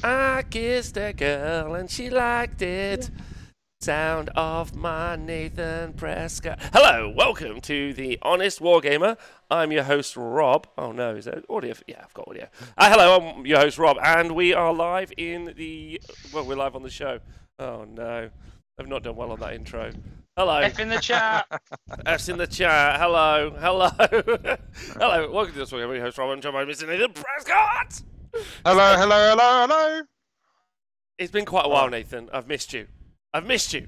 I kissed a girl and she liked it. Sound of my Nathan Prescott. Hello, welcome to the Honest Wargamer. I'm your host, Rob. Oh no, is that audio? Yeah, I've got audio. Hello, I'm your host, Rob, and we are live in the. Well, we're live on the show. Oh no, I've not done well on that intro. Hello. F in the chat. F's in the chat. Hello. Hello. Hello. Welcome to this one. I'm your host, Rob. I'm joined by Mr. Nathan Prescott. Hello, hello, hello, hello. It's been quite a while, Nathan. I've missed you. I've missed you.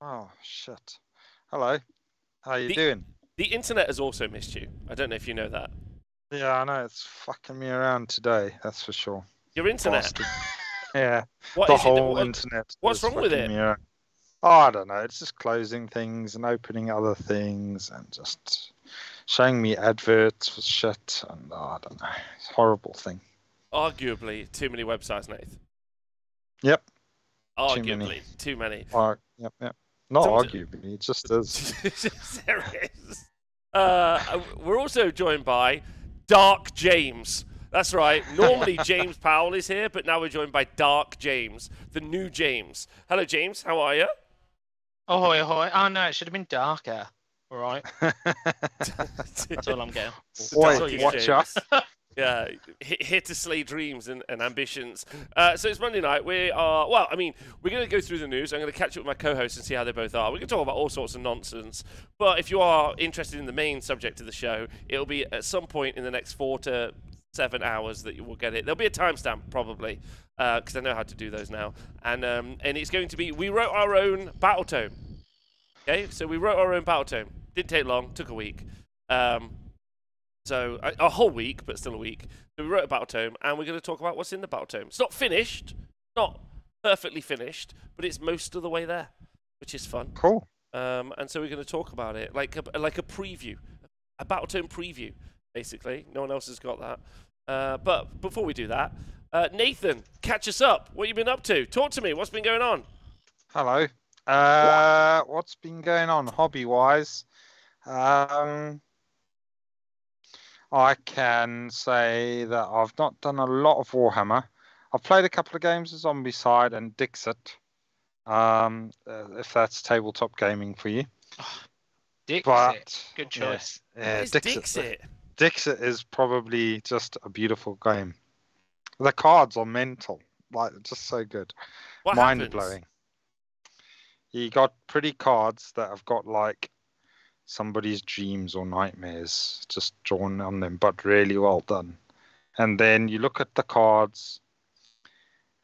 Oh, shit. Hello. How you doing? The internet has also missed you. I don't know if you know that. Yeah, I know. It's fucking me around today. That's for sure. Your internet? Bastard. Yeah. What the is whole it? internet. What's wrong with it? Oh, I don't know. It's just closing things and opening other things and just showing me adverts for shit. And I don't know. It's a horrible thing. Arguably, too many websites, Nathan. Yep. Arguably, too many. Yep. Not arguably, it just is. There is. We're also joined by Dark James. That's right. Normally James Powell is here, but now we're joined by Dark James, the new James. Hello, James. How are you? Ahoy, ahoy. Oh, no, it should have been darker. All right. That's all I'm getting. Wait, watch out. Yeah, here to slay dreams and ambitions. So it's Monday night. We are, well, I mean, we're going to go through the news. I'm going to catch up with my co-hosts and see how they both are. We're going to talk about all sorts of nonsense. But if you are interested in the main subject of the show, it'll be at some point in the next 4 to 7 hours that you will get it. There'll be a timestamp probably, because I know how to do those now. And it's going to be, we wrote our own battletome. Okay, so we wrote our own battletome. Didn't take long, took a week. So, a whole week, but still a week. So we wrote a battletome, and we're going to talk about what's in the battletome. It's not finished, not perfectly finished, but it's most of the way there, which is fun. Cool. And so we're going to talk about it, like a preview, a battletome preview, basically. No one else has got that. But before we do that, Nathan, catch us up. What have you been up to? Talk to me. What's been going on? Hello. What's been going on hobby-wise? I can say that I've not done a lot of Warhammer. I've played a couple of games of Zombicide and Dixit, if that's tabletop gaming for you. Dixit, good choice. Yeah, Dixit? Dixit is probably just a beautiful game. The cards are mental, like just so good, mind-blowing. You got pretty cards that have got like somebody's dreams or nightmares just drawn on them, but really well done. And then you look at the cards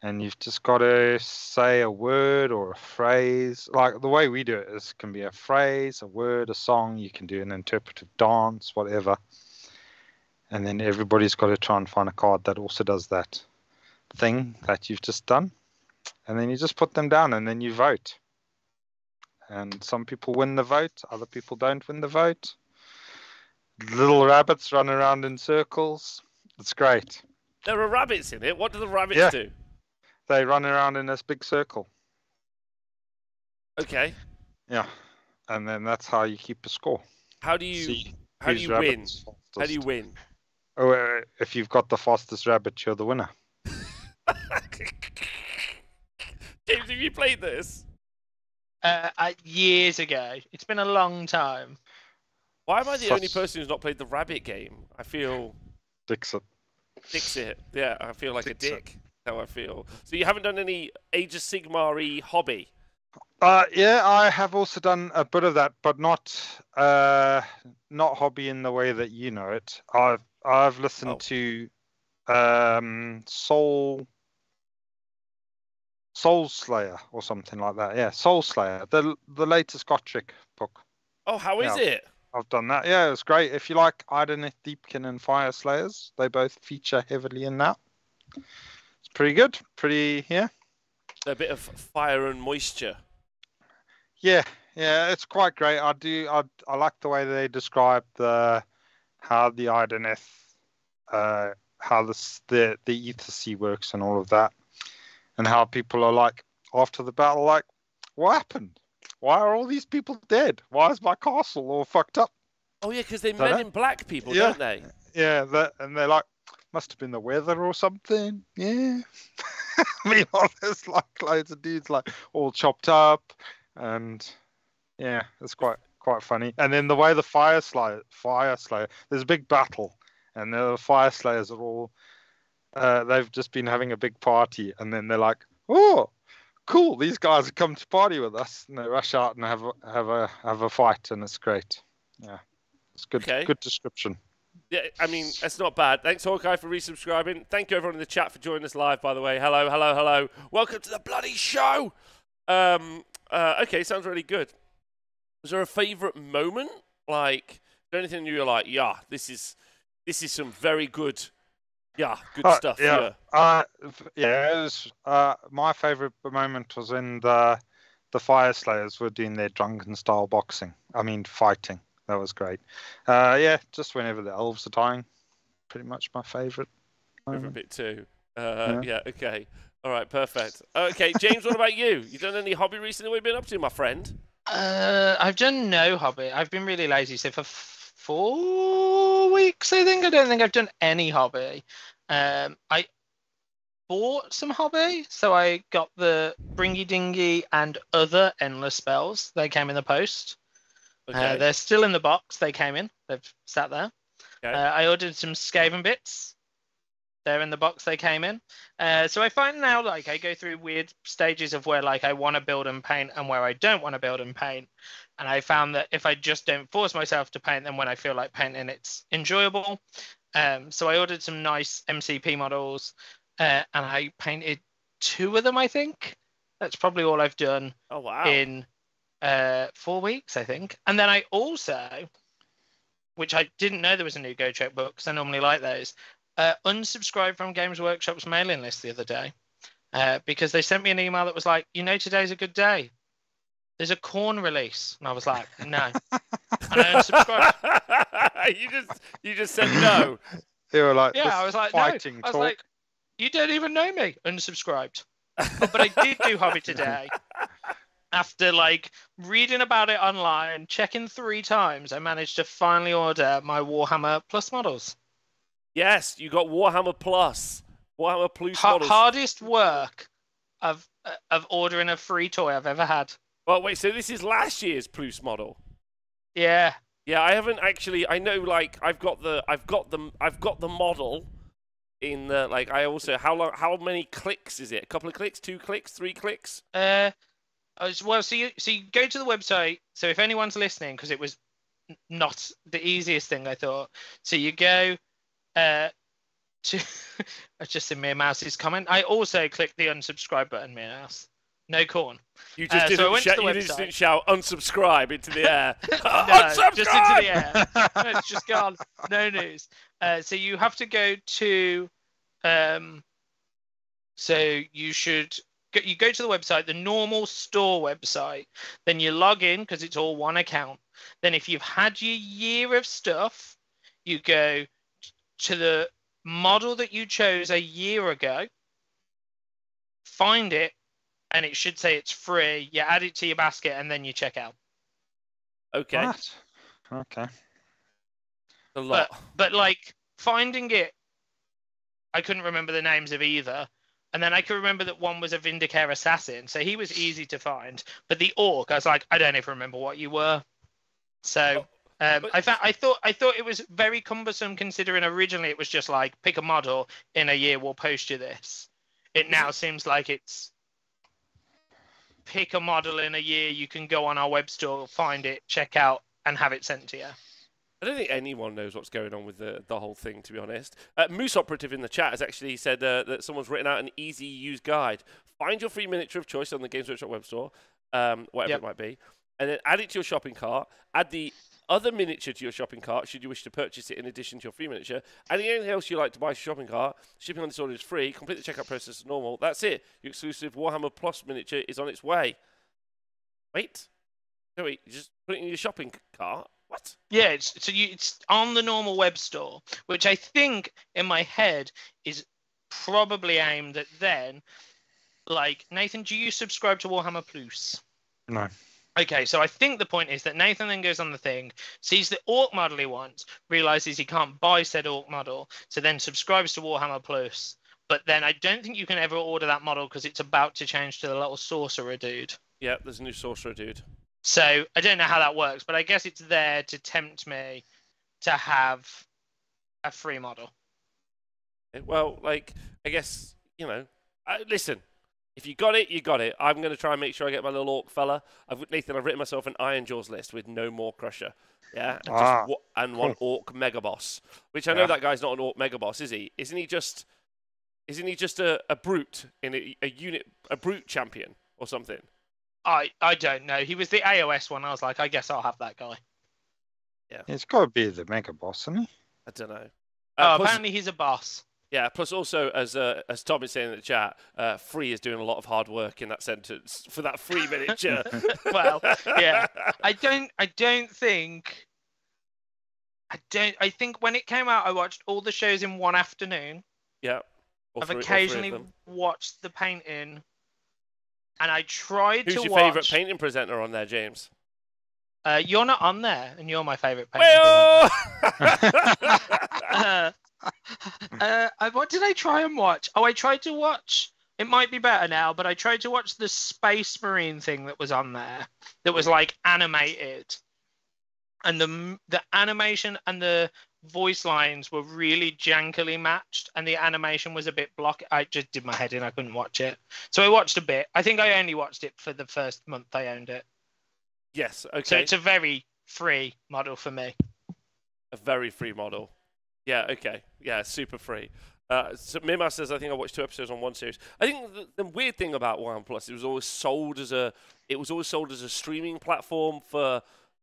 and you've just got to say a word or a phrase. Like the way we do it is can be a phrase, a word, a song. You can do an interpretive dance, whatever. And then everybody's got to try and find a card that also does that thing that you've just done. And then you just put them down and then you vote. And some people win the vote, other people don't win the vote. Little rabbits run around in circles. It's great. There are rabbits in it. What do the rabbits do? They run around in this big circle. Okay. Yeah. And then that's how you keep a score. How do you win? How do you win? Oh, if you've got the fastest rabbit, you're the winner. James, have you played this? Years ago. It's been a long time. Why am I the only person who's not played the rabbit game? I feel... Dixit. Yeah, I feel like a dick. How I feel. So you haven't done any Age of Sigmar-y hobby? Yeah, I have also done a bit of that, but not hobby in the way that you know it. I've listened to Soul Slayer or something like that. Yeah, Soul Slayer, the latest Gothic book. Oh, how is it? I've done that. Yeah, it's great. If you like Idoneth, Deepkin, and Fire Slayers, they both feature heavily in that. It's pretty good. A bit of fire and moisture. Yeah, it's quite great. I like the way they describe how the Idoneth, how the Ether Sea works and all of that. And how people are like, after the battle, like, what happened? Why are all these people dead? Why is my castle all fucked up? Oh, yeah, because they're Men in Black people, don't they? Yeah, and they're like, Must have been the weather or something. Yeah. Meanwhile, there's like loads of dudes like all chopped up, and yeah, it's quite funny. And then the way the fire slayer, there's a big battle, and the fire slayers are all they've just been having a big party, and then they're like, oh, cool, these guys have come to party with us, and they rush out and have a fight, and it's great. Yeah, it's good. Okay. Good description. Yeah, I mean, that's not bad. Thanks, Hawkeye, for resubscribing. Thank you, everyone in the chat, for joining us live, by the way. Hello, hello, hello. Welcome to the bloody show. Okay, sounds really good. Was there a favourite moment? Like, is there anything you were like, yeah, this is some very good, good stuff. Yeah, it was, my favourite moment was when the Fire Slayers were doing their drunken style boxing. I mean, fighting. That was great. Just whenever the elves are dying, pretty much my favourite. Favorite bit too. Yeah. Okay. All right. Perfect. Okay, James. What about you? You done any hobby recently? What have you been up to, my friend? I've done no hobby. I've been really lazy. So for 4 weeks, I don't think I've done any hobby. I bought some hobby. So I got the Bringy Dingy and other endless spells. They came in the post. Okay. They're still in the box. They came in. They've sat there. Okay. I ordered some Skaven bits. They're in the box. They came in. So I find now, like, I go through weird stages of where, like, I want to build and paint and where I don't want to build and paint. And I found that if I just don't force myself to paint, then when I feel like painting, it's enjoyable. So I ordered some nice MCP models, and I painted 2 of them, I think. That's probably all I've done. Oh, wow. In 4 weeks, I think. And then I also, which I didn't know there was a new Go Trek book because I normally like those, unsubscribed from Games Workshop's mailing list the other day because they sent me an email that was like, today's a good day. There's a corn release. And I was like, no. And I unsubscribed. you just said no. You were like, I was like, fighting no. talk. I was like, you don't even know me. Unsubscribed. But I did do hobby today. After like reading about it online, checking 3 times, I managed to finally order my Warhammer Plus models. Yes, you got Warhammer Plus. Warhammer Plus models. Hardest work of ordering a free toy I've ever had. Well, wait, so this is last year's Plus model. Yeah. Yeah, I haven't actually. I know, like, I've got the model in the, like, I also, how many clicks is it? A couple of clicks, 2 clicks, 3 clicks? Well, so you go to the website. So if anyone's listening, because it was not the easiest thing, I thought. So you go to. I just seen Mere Mouse's comment. I also clicked the unsubscribe button, Mere Mouse. No corn. You just didn't shout unsubscribe into the air. No, just into the air. No, it's just gone. No news. So you have to go to. So you go to the website, the normal store website, then you log in because it's all one account. Then if you've had your year of stuff, you go to the model that you chose a year ago, find it, and it should say it's free. You add it to your basket, and then you check out. Okay. What? Okay. A lot. But like finding it, I couldn't remember the names of either. And then I could remember that one was a Vindicare assassin, so he was easy to find. But the orc, I was like, I don't even remember what you were. So I thought it was very cumbersome, considering originally it was just like pick a model in a year, we'll post you this. It now seems like it's pick a model in a year, you can go on our web store, find it, check out, and have it sent to you. I don't think anyone knows what's going on with the whole thing, to be honest. Moose Operative in the chat has actually said that someone's written out an easy-use guide. Find your free miniature of choice on the Games Workshop web store, whatever it might be, and then add it to your shopping cart. Add the other miniature to your shopping cart, should you wish to purchase it in addition to your free miniature. Add anything else you like to buy to your shopping cart. Shipping on this order is free. Complete the checkout process as normal. That's it. Your exclusive Warhammer Plus miniature is on its way. Wait. No, wait. You just put it in your shopping cart? What? Yeah, it's on the normal web store, which I think in my head is probably aimed at then. Like, Nathan, do you subscribe to Warhammer Plus? No. Okay, so I think the point is that Nathan then goes on the thing, sees the Orc model he wants, realizes he can't buy said Orc model, so then subscribes to Warhammer Plus. But then I don't think you can ever order that model because it's about to change to the little sorcerer dude. Yeah, there's a new sorcerer dude. So I don't know how that works, but I guess it's there to tempt me to have a free model. Well, like, I guess, you know, listen, if you got it, you got it. I'm going to try and make sure I get my little orc fella. Nathan, I've written myself an Iron Jaws list with no more Crusher. Yeah, and one orc mega boss, which I know that guy's not an orc mega boss, is he? Isn't he just a brute in a brute champion or something? I don't know. He was the AOS one. I was like, I guess I'll have that guy. Yeah, it's got to be the mega boss, isn't he? I don't know. Apparently he's a boss. Yeah, plus also, as Tom is saying in the chat, Free is doing a lot of hard work in that sentence for that free miniature. Well, yeah. I think when it came out, I watched all the shows in one afternoon. Yeah. I've occasionally watched the painting, and I tried to watch... Who's your favourite painting presenter on there, James? You're not on there, and you're my favourite painting presenter. What did I try and watch? Oh, I tried to watch. It might be better now, but I tried to watch the Space Marine thing that was on there. That was like animated, and the animation and the voice lines were really jankily matched, and the animation was a bit blocky. I just did my head in. I couldn't watch it, so I watched a bit. I think I only watched it for the first month I owned it. Yes. Okay. So it's a very free model for me. A very free model. Yeah, okay. Yeah, super free. So Mima says, I think I watched 2 episodes on one series. I think the weird thing about Warhammer Plus, it was always sold as a streaming platform for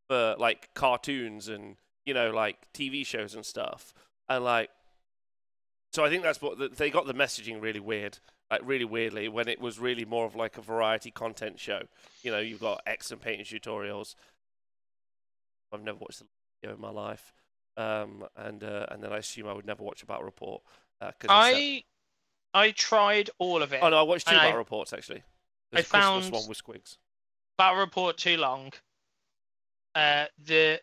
like cartoons and, you know, like TV shows and stuff. And like, so I think that's what they got the messaging really weird, like really weirdly, when it was really more of like a variety content show. You know, you've got excellent painting tutorials. I've never watched a video in my life. And then I assume I would never watch a battle report. I tried all of it. Oh no, I watched 2 battle reports actually. There's a Christmas one with Squigs. Battle report too long. The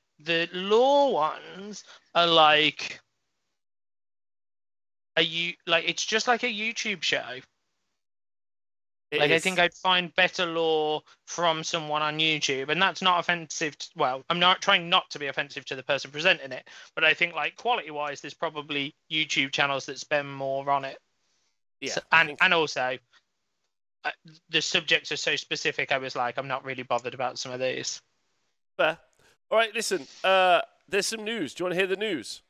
lore ones are like it's just like a YouTube show. I think I'd find better lore from someone on YouTube, and that's not offensive. Well, I'm not trying not to be offensive to the person presenting it, but I think like quality-wise, there's probably YouTube channels that spend more on it. Yeah, so, and also the subjects are so specific. I was like, I'm not really bothered about some of these. Fair. All right, listen. There's some news. Do you want to hear the news?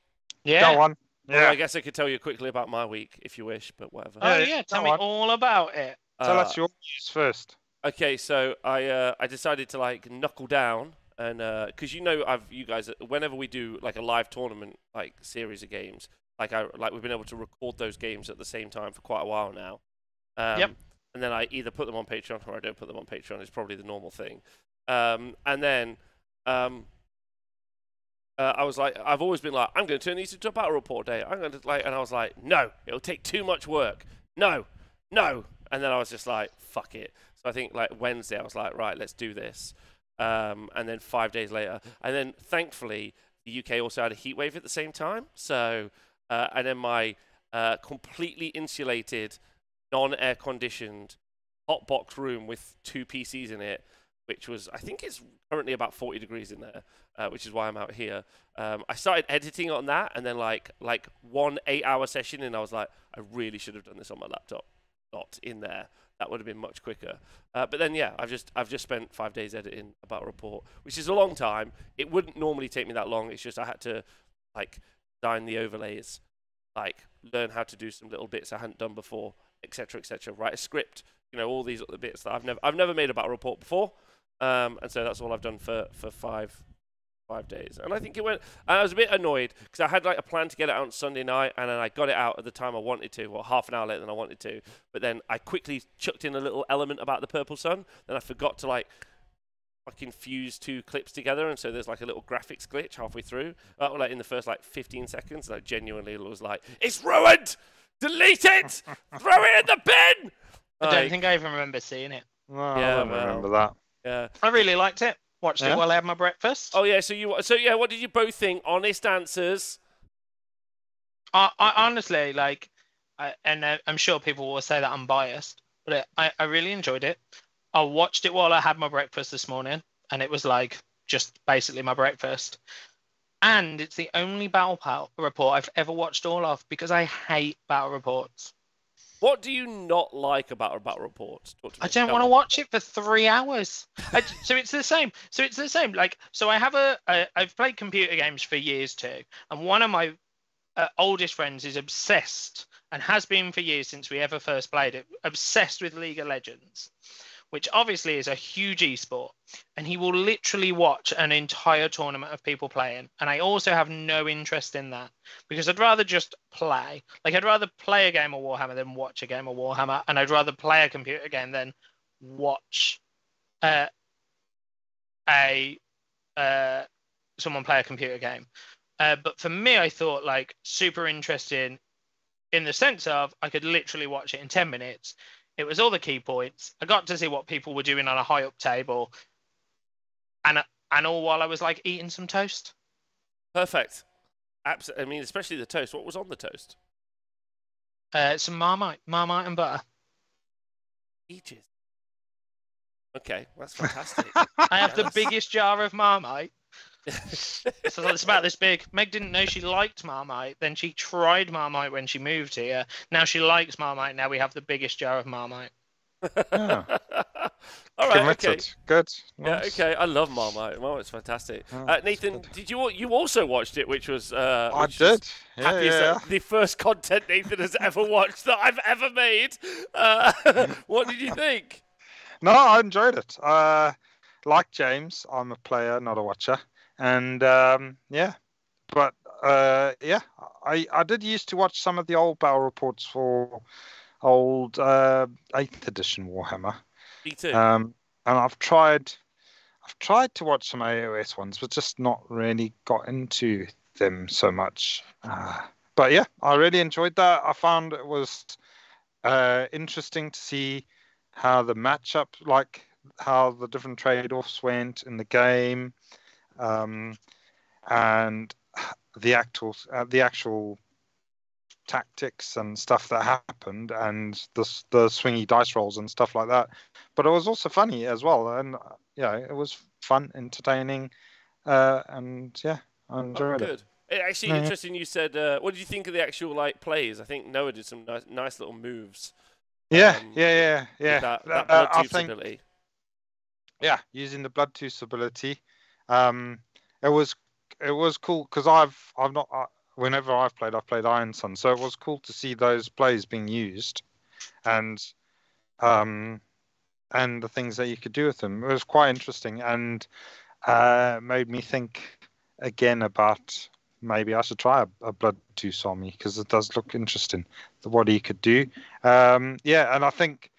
Yeah. Go on. Yeah. Well, I guess I could tell you quickly about my week if you wish, but whatever. Oh yeah, tell me all about it. Tell us your news first. Okay, so I decided to like knuckle down, and because you guys, whenever we do like a live tournament like series of games, we've been able to record those games at the same time for quite a while now. Yep. And then I either put them on Patreon or I don't put them on Patreon. It's probably the normal thing. And then I was like, I've always been like, I'm going to turn these into a battle report day. I'm going to and I was like, no, it'll take too much work. No. And then I was just like, fuck it. So I think like Wednesday, I was like, right, let's do this. And then 5 days later, and then thankfully the UK also had a heat wave at the same time. So and then my completely insulated, non-air conditioned hot box room with 2 PCs in it, which was, I think it's currently about 40 degrees in there, which is why I'm out here. I started editing on that, and then like 1 8-hour session, and I was like, I really should have done this on my laptop, not in there. That would have been much quicker. But then, yeah, I've just spent 5 days editing a battle report, which is a long time. It wouldn't normally take me that long. It's just I had to like design the overlays, like learn how to do some little bits I hadn't done before, etc., write a script, you know, all these other bits that I've never made a battle report before. And so that's all I've done for 5 days. And I think it went, and I was a bit annoyed because I had like a plan to get it out on Sunday night, and then I got it out at the time I wanted to, or half an hour later than I wanted to. But then I quickly chucked in a little element about the purple sun. Then I forgot to like fucking fuse 2 clips together, and so there's like a little graphics glitch halfway through, like in the first like 15 seconds. And I genuinely was like, it's ruined! Delete it! Throw it in the bin! I don't think I even remember seeing it. Well, yeah, I don't remember that. Yeah. I really liked it. Watched it while I had my breakfast. Oh yeah, so what did you both think? Honest answers. I honestly like, I'm sure people will say that I'm biased, but I really enjoyed it. I watched it while I had my breakfast this morning, and it was like just basically my breakfast. And it's the only battle report I've ever watched all of, because I hate battle reports. What do you not like about a battle report? I don't want to watch it for 3 hours. So it's the same. Like, so I've played computer games for years too, and one of my oldest friends is obsessed, and has been for years since we ever first played it, obsessed with League of Legends, which obviously is a huge esport, and he will literally watch an entire tournament of people playing. And I also have no interest in that, because I'd rather just play. Like, I'd rather play a game of Warhammer than watch a game of Warhammer, and I'd rather play a computer game than watch someone play a computer game. But for me, I thought, like, super interesting in the sense of I could literally watch it in 10 minutes. It was all the key points. I got to see what people were doing on a high up table, and all while I was like eating some toast. Perfect. Absolutely. I mean, especially the toast. What was on the toast? Some Marmite and butter. Peaches. Okay, that's fantastic. I have the biggest jar of Marmite. So it's about this big. Meg didn't know she liked Marmite. Then she tried Marmite when she moved here. Now she likes Marmite. Now we have the biggest jar of Marmite. Yeah. All right. Committed. Okay. Good. Yeah. Nice. Okay. I love Marmite. Marmite's fantastic. Oh, Nathan, good. did you also watched it? Which was I did. Yeah. the first content Nathan has ever watched that I've ever made. What did you think? No, I enjoyed it. Like James, I'm a player, not a watcher. And I did used to watch some of the old battle reports for old 8th edition Warhammer. Me too. And I've tried to watch some AOS ones, but just not really got into them so much. But yeah, I really enjoyed that. I found it was interesting to see how the matchup, like how the different trade-offs went in the game. And the actual tactics and stuff that happened, and the swingy dice rolls and stuff like that. But it was also funny as well, and it was fun, entertaining, and yeah, I enjoyed it. Actually, interesting. You said, what did you think of the actual plays? I think Noah did some nice little moves. Yeah. That blood tubes ability. Yeah, using the blood tooth ability. It was cool because I've not whenever I've played Iron Sun, so it was cool to see those plays being used, and the things that you could do with them. It was quite interesting, and made me think again about maybe I should try a blood tooth army, because it does look interesting what he could do. And I think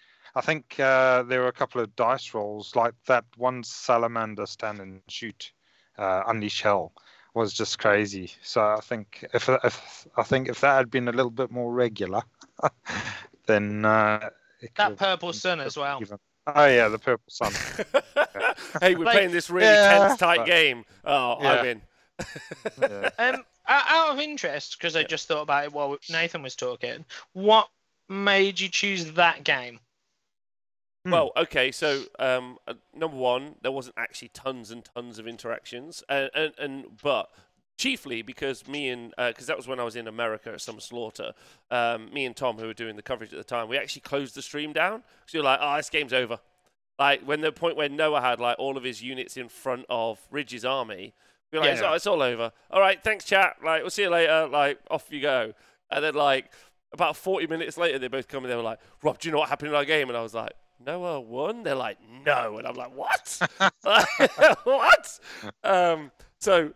there were a couple of dice rolls, like that one salamander stand and shoot, unleash hell, was just crazy. So I think if that had been a little bit more regular, then that purple sun as well. Oh yeah, the purple sun. Hey, we're playing this really tense, tight game. Oh, yeah. I'm in. Out of interest, because I just thought about it while Nathan was talking, what made you choose that game? Well, okay, so number one, there wasn't actually tons and tons of interactions, but chiefly because me and because that was when I was in America at Summer Slaughter. Me and Tom, who were doing the coverage at the time, we actually closed the stream down because you're like, oh, this game's over. Like when the point where Noah had like all of his units in front of Ridge's army, we're like, it's all over. All right, thanks, chat. Like, we'll see you later. Like, off you go. And then like about 40 minutes later, they both come and they were like, Rob, do you know what happened in our game? And I was like, Noah won? They're like, no. And I'm like, what? What? So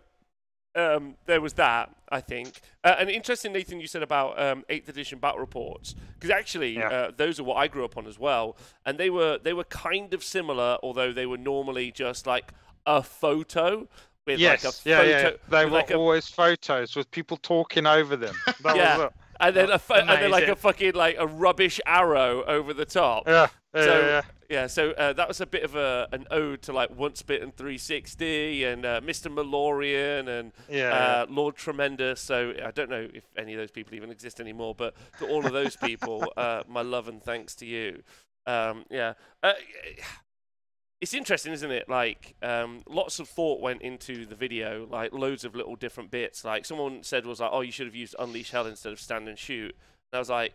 there was that, I think. And interesting, Nathan, you said about 8th edition battle reports, because actually those are what I grew up on as well. And they were kind of similar, although they were normally just like a photo. With like a photo, They were like always photos with people talking over them. That was it. And then like a fucking like a rubbish arrow over the top. Yeah, so that was a bit of an ode to like Once Bitten 360 and Mr. Malorian and Lord Tremendous. So I don't know if any of those people even exist anymore, but to all of those people, my love and thanks to you. Yeah. It's interesting, isn't it? Like, lots of thought went into the video, like loads of little different bits. Like someone said was like, oh, you should have used Unleash Hell instead of Stand and Shoot. And I was like,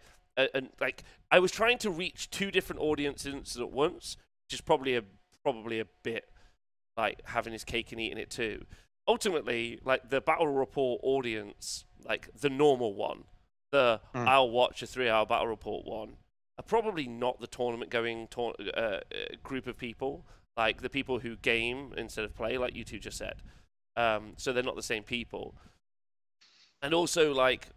I was trying to reach two different audiences at once, which is probably a bit like having his cake and eating it too. Ultimately, like the Battle Report audience, like the normal one, I'll watch a 3-hour Battle Report one, are probably not the tournament-going group of people, like the people who game instead of play, like you two just said. So they're not the same people. And also, like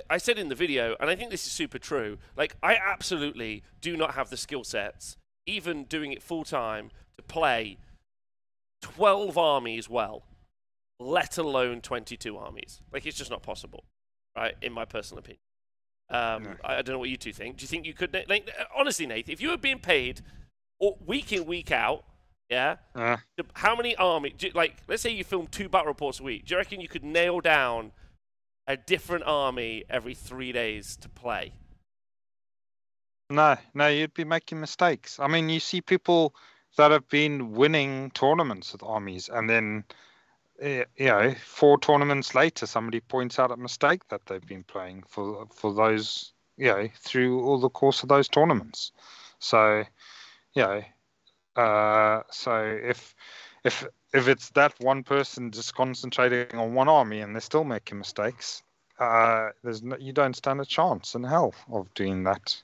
I said in the video, and I think this is super true, like, I absolutely do not have the skill sets, even doing it full-time, to play 12 armies well, let alone 22 armies. Like, it's just not possible, right, in my personal opinion. I don't know what you two think. Do you think you could, like, honestly, Nate, if you were being paid week in, week out, yeah, how many armies, like, let's say you film 2 battle reports a week, do you reckon you could nail down a different army every 3 days to play? No, you'd be making mistakes. I mean, you see people that have been winning tournaments with armies, and then, 4 tournaments later, somebody points out a mistake that they've been playing for those, through all the course of those tournaments. So, so if it's that one person just concentrating on one army and they're still making mistakes, you don't stand a chance in hell of doing that.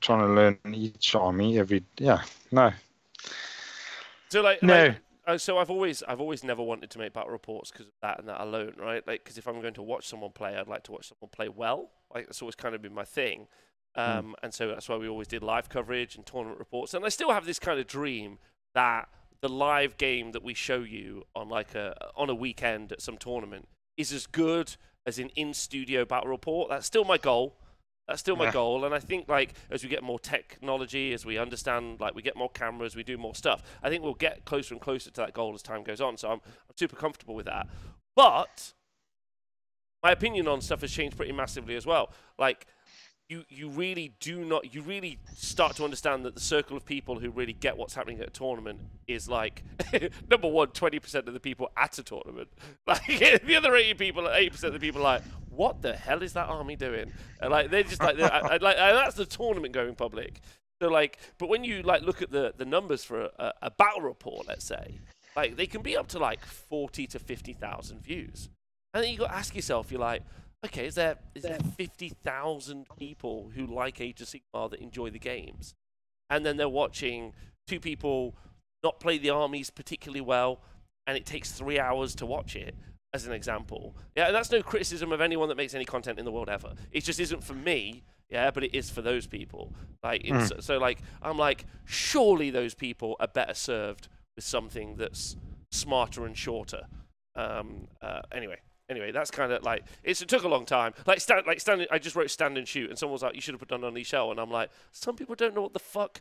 Trying to learn each army no. So like, no. So I've always never wanted to make battle reports because of that and that alone, right? Like, because if I'm going to watch someone play, I'd like to watch someone play well. Like, that's always kind of been my thing. And so that's why we always did live coverage and tournament reports. And I still have this kind of dream that the live game that we show you on like on a weekend at some tournament is as good as an in-studio battle report. That's still my goal. That's still my goal. And I think, like, as we get more technology, as we understand, like, we get more cameras, we do more stuff, I think we'll get closer and closer to that goal as time goes on. So I'm super comfortable with that. But my opinion on stuff has changed pretty massively as well. Like, you really start to understand that the circle of people who really get what's happening at a tournament is, like, number one, 20% of the people at a tournament. Like, the other 80% of the people are like, what the hell is that army doing? And, like, they're just like, and that's the tournament going public. So, like, but when you, like, look at the numbers for a battle report, let's say, like, they can be up to like 40 to 50,000 views. And then you got to ask yourself, you're like, okay, is there 50,000 people who like Age of Sigmar that enjoy the games? And then they're watching 2 people not play the armies particularly well, and it takes 3 hours to watch it, as an example. Yeah, and that's no criticism of anyone that makes any content in the world ever. It just isn't for me, yeah, but it is for those people. Like, so, like, I'm like, surely those people are better served with something that's smarter and shorter. Anyway, that's kind of like, it took a long time. Like, I just wrote Stand and Shoot, and someone was like, you should have put on Unleash Hell, and I'm like, some people don't know what the fuck,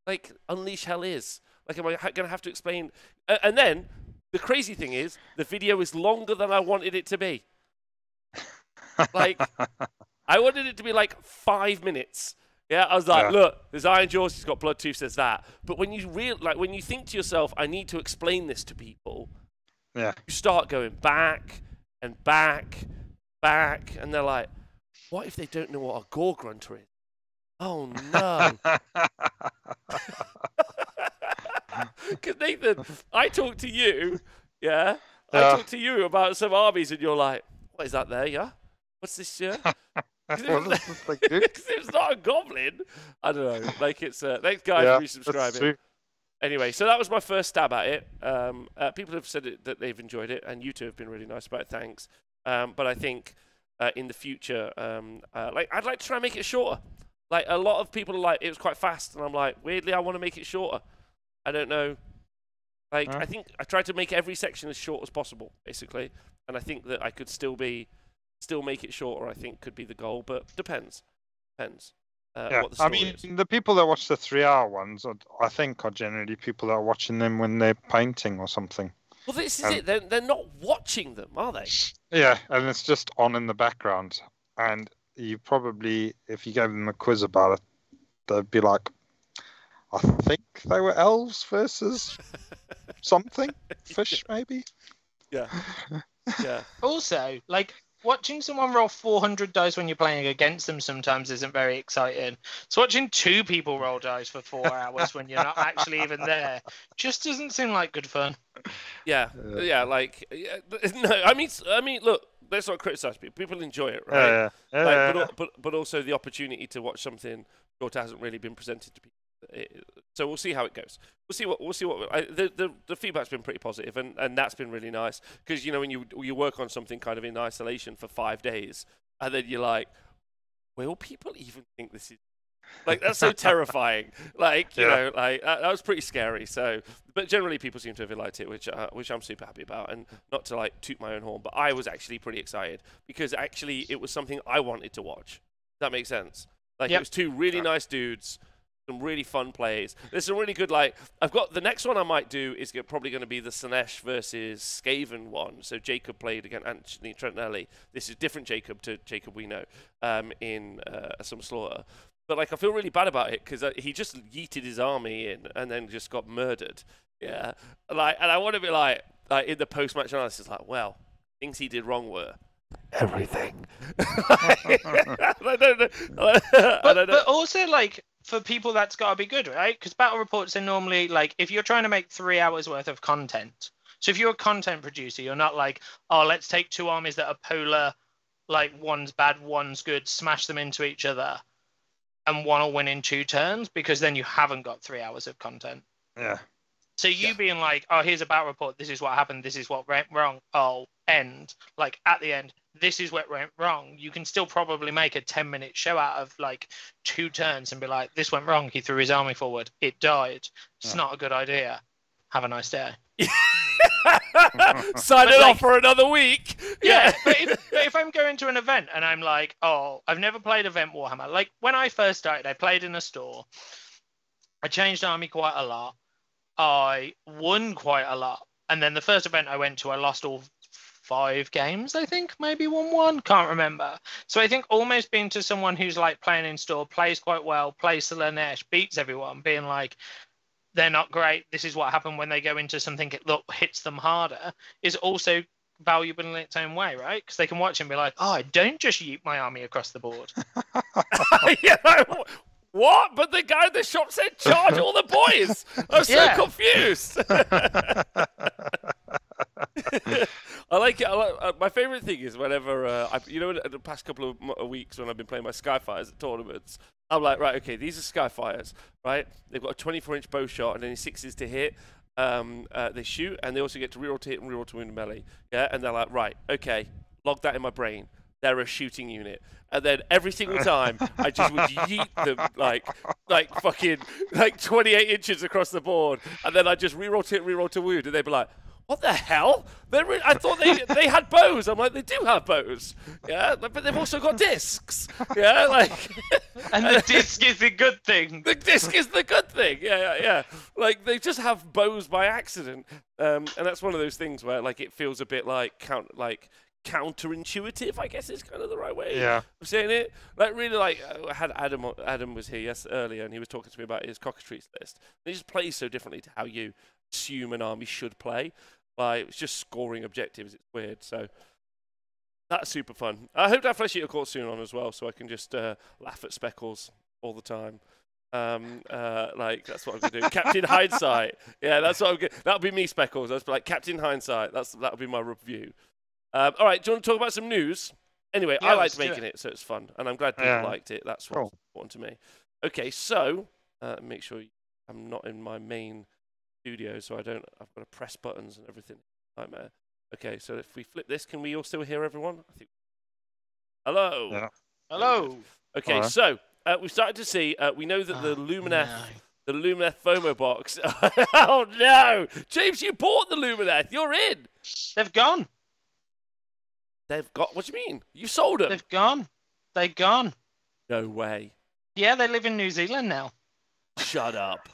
like, Unleash Hell is. Like, am I going to have to explain? And then, the crazy thing is, the video is longer than I wanted it to be. Like, I wanted it to be like 5 minutes. Yeah, I was like, look, there's Iron Jaws, he's got blood tooth, says that. But when you when you think to yourself, I need to explain this to people, you start going back and back, and they're like, what if they don't know what a gore grunter is? Oh, no. Because, Nathan, I talk to you, I talk to you about some armies, and you're like, what is that there, yeah? What's this, yeah? Because it's not a goblin. I don't know. Like, it's, thanks, guys, for resubscribing. Anyway, so that was my first stab at it. People have said that they've enjoyed it, and you two have been really nice about it. Thanks. But I think in the future, like, I'd like to try and make it shorter. Like, a lot of people are like, it was quite fast, and I'm like, weirdly, I want to make it shorter. I don't know. Like, I think I tried to make every section as short as possible, basically, and I think that I could still make it shorter. I think could be the goal, but depends. Yeah, what the story is. the people that watch the 3-hour ones, I think, are generally people that are watching them when they're painting or something. Well, this is it. They're not watching them, are they? Yeah, and it's just on in the background. And you probably, if you gave them a quiz about it, they'd be like, I think they were elves versus something, fish maybe. Yeah. Yeah. Also, like, watching someone roll 400 dice when you're playing against them sometimes isn't very exciting. So watching 2 people roll dice for 4 hours when you're not actually even there just doesn't seem like good fun. Yeah. Yeah. Like, no. I mean, look. Let's not criticize people. People enjoy it, right? But also the opportunity to watch something that hasn't really been presented to people. So we'll see how it goes. We'll see what the feedback's been pretty positive, and that's been really nice because when you work on something kind of in isolation for 5 days, and then you're like, will people even think this is like that's so terrifying? Like you know, like that was pretty scary. So, but generally people seem to have liked it, which I'm super happy about. And not to like toot my own horn, but I was actually pretty excited because actually it was something I wanted to watch. Does that make sense? Like it was 2 really nice dudes. Some really fun plays. There's some really good, like, I've got the next one I might do is probably going to be the Sinesh versus Skaven one. So Jacob played against Anthony Trentinelli. This is different Jacob to Jacob we know in some slaughter. But, like, I feel really bad about it because he just yeeted his army in and then just got murdered. Yeah. Like, and I want to be like in the post-match analysis, like, well, things he did wrong were everything. But also, like, for people, that's got to be good, right? Because battle reports are normally, like, if you're trying to make 3 hours worth of content. So if you're a content producer, you're not like, oh, let's take 2 armies that are polar, like, one's bad, one's good, smash them into each other, and one will win in 2 turns, because then you haven't got 3 hours of content. Yeah. So you being like, oh, here's a battle report, this is what happened, this is what went wrong, oh, end. Like, at the end, this is what went wrong. You can still probably make a 10-minute show out of, like, 2 turns and be like, this went wrong, he threw his army forward, it died. It's not a good idea. Have a nice day. Sign it off for another week. Yeah, but if I'm going to an event and I'm like, oh, I've never played Event Warhammer. Like, when I first started, I played in a store. I changed army quite a lot. I won quite a lot. And then the first event I went to, I lost all 5 games, I think. Maybe won 1. Can't remember. So I think almost being to someone who's like playing in store, plays quite well, plays Slanesh, beats everyone, being like, they're not great, this is what happened when they go into something that hits them harder, is also valuable in its own way, right? Because they can watch and be like, oh, I don't just yeet my army across the board. Yeah, what? But the guy in the shop said charge all the boys. I'm so confused. I like it. My favorite thing is whenever the past couple of weeks when I've been playing my Skyfires at tournaments, I'm like, right, okay, these are Skyfires, right? They've got a 24-inch bow shot and then 6s to hit. They shoot and they also get to reroll to hit and reroll to wound melee. Yeah, and they're like, right, okay, log that in my brain. They're a shooting unit. And then every single time, I just would yeet them like fucking 28 inches across the board. And then I just reroll to hit, reroll to wound, and they'd be like, what the hell? I thought they had bows. I'm like, they do have bows. Yeah, but they've also got discs. Yeah, like. And the disc is the good thing. The disc is the good thing. Yeah. Like, they just have bows by accident. And that's one of those things where, like, it feels a bit like counterintuitive, I guess is kind of the right way of saying it. Like, really, like, I had Adam was here earlier, and he was talking to me about his cockatrice list. And he just plays so differently to how you assume an army should play. Like, it's just scoring objectives. It's weird. So that's super fun. I hope to have Flesh Eater Court soon on as well, so I can just laugh at Speckles all the time. Like, that's what I'm gonna do. Captain Hindsight. Yeah, that's what I'm gonna. That'll be me, Speckles. That's like Captain Hindsight. That'll be my review. All right, do you want to talk about some news? Anyway, I liked making it, so it's fun, and I'm glad people liked it. That's what's important to me. Okay, so make sure I'm not in my main studio, so I've got to press buttons and everything. Nightmare. Okay, so if we flip this, can we all still hear everyone? I think. Hello. Yeah. Hello. Okay, so we've started to see. We know that the Lumineth. No. The Lumineth FOMO box. Oh no, James, you bought the Lumineth. You're in. They've gone. They've got. What do you mean? You sold them? They've gone. They're gone. No way. Yeah, they live in New Zealand now. Shut up.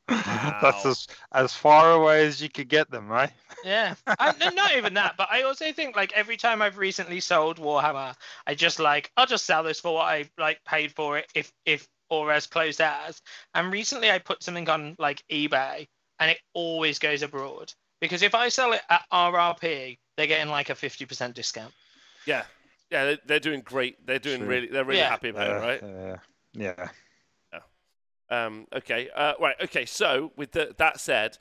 Wow. That's as far away as you could get them, right? Yeah, not even that, but I also think like every time I've recently sold Warhammer, I just I'll just sell this for what I paid for it if or as close as. And recently I put something on like eBay and it always goes abroad because if I sell it at RRP, they're getting like a 50% discount. Yeah, yeah, they're doing great. They're doing they're really happy about it, right? Yeah. Okay. Right. Okay. So with that said,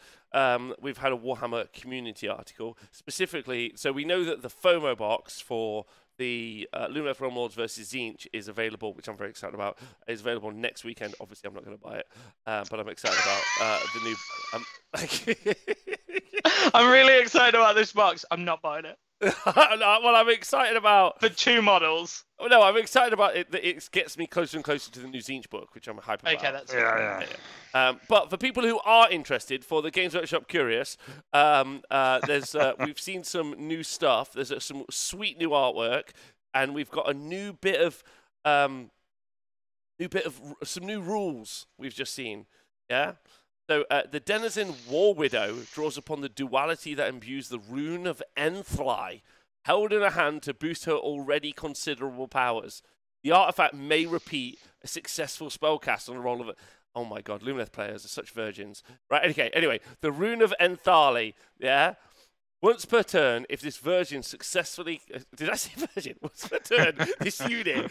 we've had a Warhammer community article specifically. So we know that the FOMO box for the Lumineth Realm Lords versus Tzeentch is available, which I'm very excited about. Is available next weekend. Obviously, I'm not going to buy it, but I'm excited about the new. I'm really excited about this box. I'm not buying it. Well, I'm excited about for 2 models. Oh no, I'm excited about it. That it gets me closer and closer to the new Tzeentch book, which I'm hyped about. Okay, that's yeah. But for people who are interested, for the Games Workshop curious, there's we've seen some new stuff. There's some sweet new artwork, and we've got a new bit of some new rules we've just seen. Yeah. So the Denizen War Widow draws upon the duality that imbues the rune of Enthlai, held in a hand to boost her already considerable powers. The artifact may repeat a successful spellcast on the roll of it. Oh my god, Lumineth players are such virgins. Right, okay, anyway, the rune of Enthlai, yeah? Once per turn, if this virgin successfully... Did I say virgin? Once per turn, this unit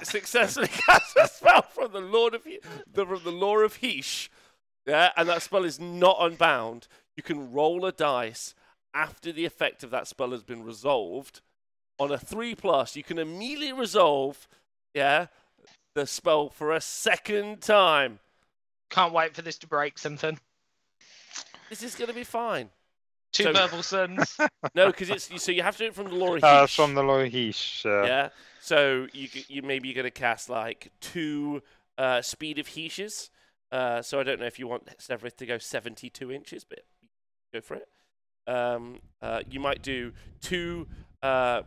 successfully casts a spell from the Lord of the Lore of Heesh, yeah, and that spell is not unbound, you can roll a dice after the effect of that spell has been resolved. On a 3+, you can immediately resolve, yeah, the spell for a second time. Can't wait for this to break something. This is going to be fine. 2 Purple Suns. No, because so you have to do it from the Lore of Heesh. From the Lore of Heesh. Yeah. So you maybe you're going to cast like 2 Speed of Heeshes. So I don't know if you want Severith to go 72 inches, but go for it. You might do 2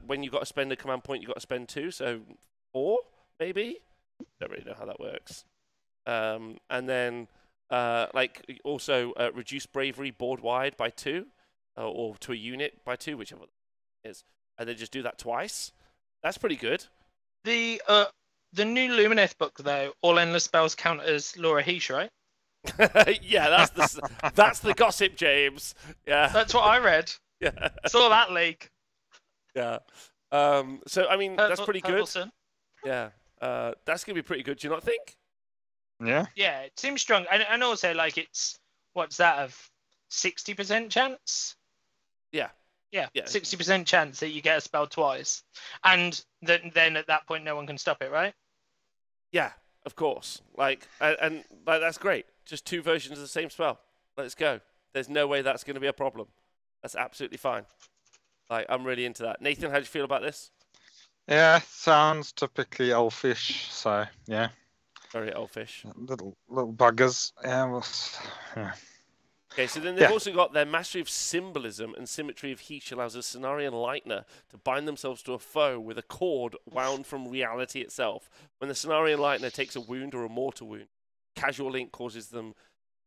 when you've got to spend a command point. You've got to spend 2, so 4 maybe. Don't really know how that works. And then like also reduce bravery board wide by 2. Or to a unit by 2, whichever it is, and then just do that twice. That's pretty good. The new Lumineth book though, all endless spells count as Laura Heesh, right? Yeah, that's the gossip, James. Yeah, that's what I read. Yeah, saw that leak. Yeah. So I mean, that's pretty good. Yeah. That's gonna be pretty good. Do you not think? Yeah. Yeah, it seems strong, and also like it's what's that of 60% chance? Yeah, 60% chance that you get a spell twice, and then at that point no one can stop it, right? Yeah, of course. Like, and that's great. Just 2 versions of the same spell. Let's go. There's no way that's going to be a problem. That's absolutely fine. Like, I'm really into that. Nathan, how do you feel about this? Yeah, sounds typically elfish. So yeah, very elfish. Little buggers. Yeah. Okay, so then they've also got their Mastery of Symbolism and Symmetry of Heesh allows a Cenarian Lightner to bind themselves to a foe with a cord wound from reality itself. When the Cenarian Lightner takes a wound or a mortal wound, Casual Link causes them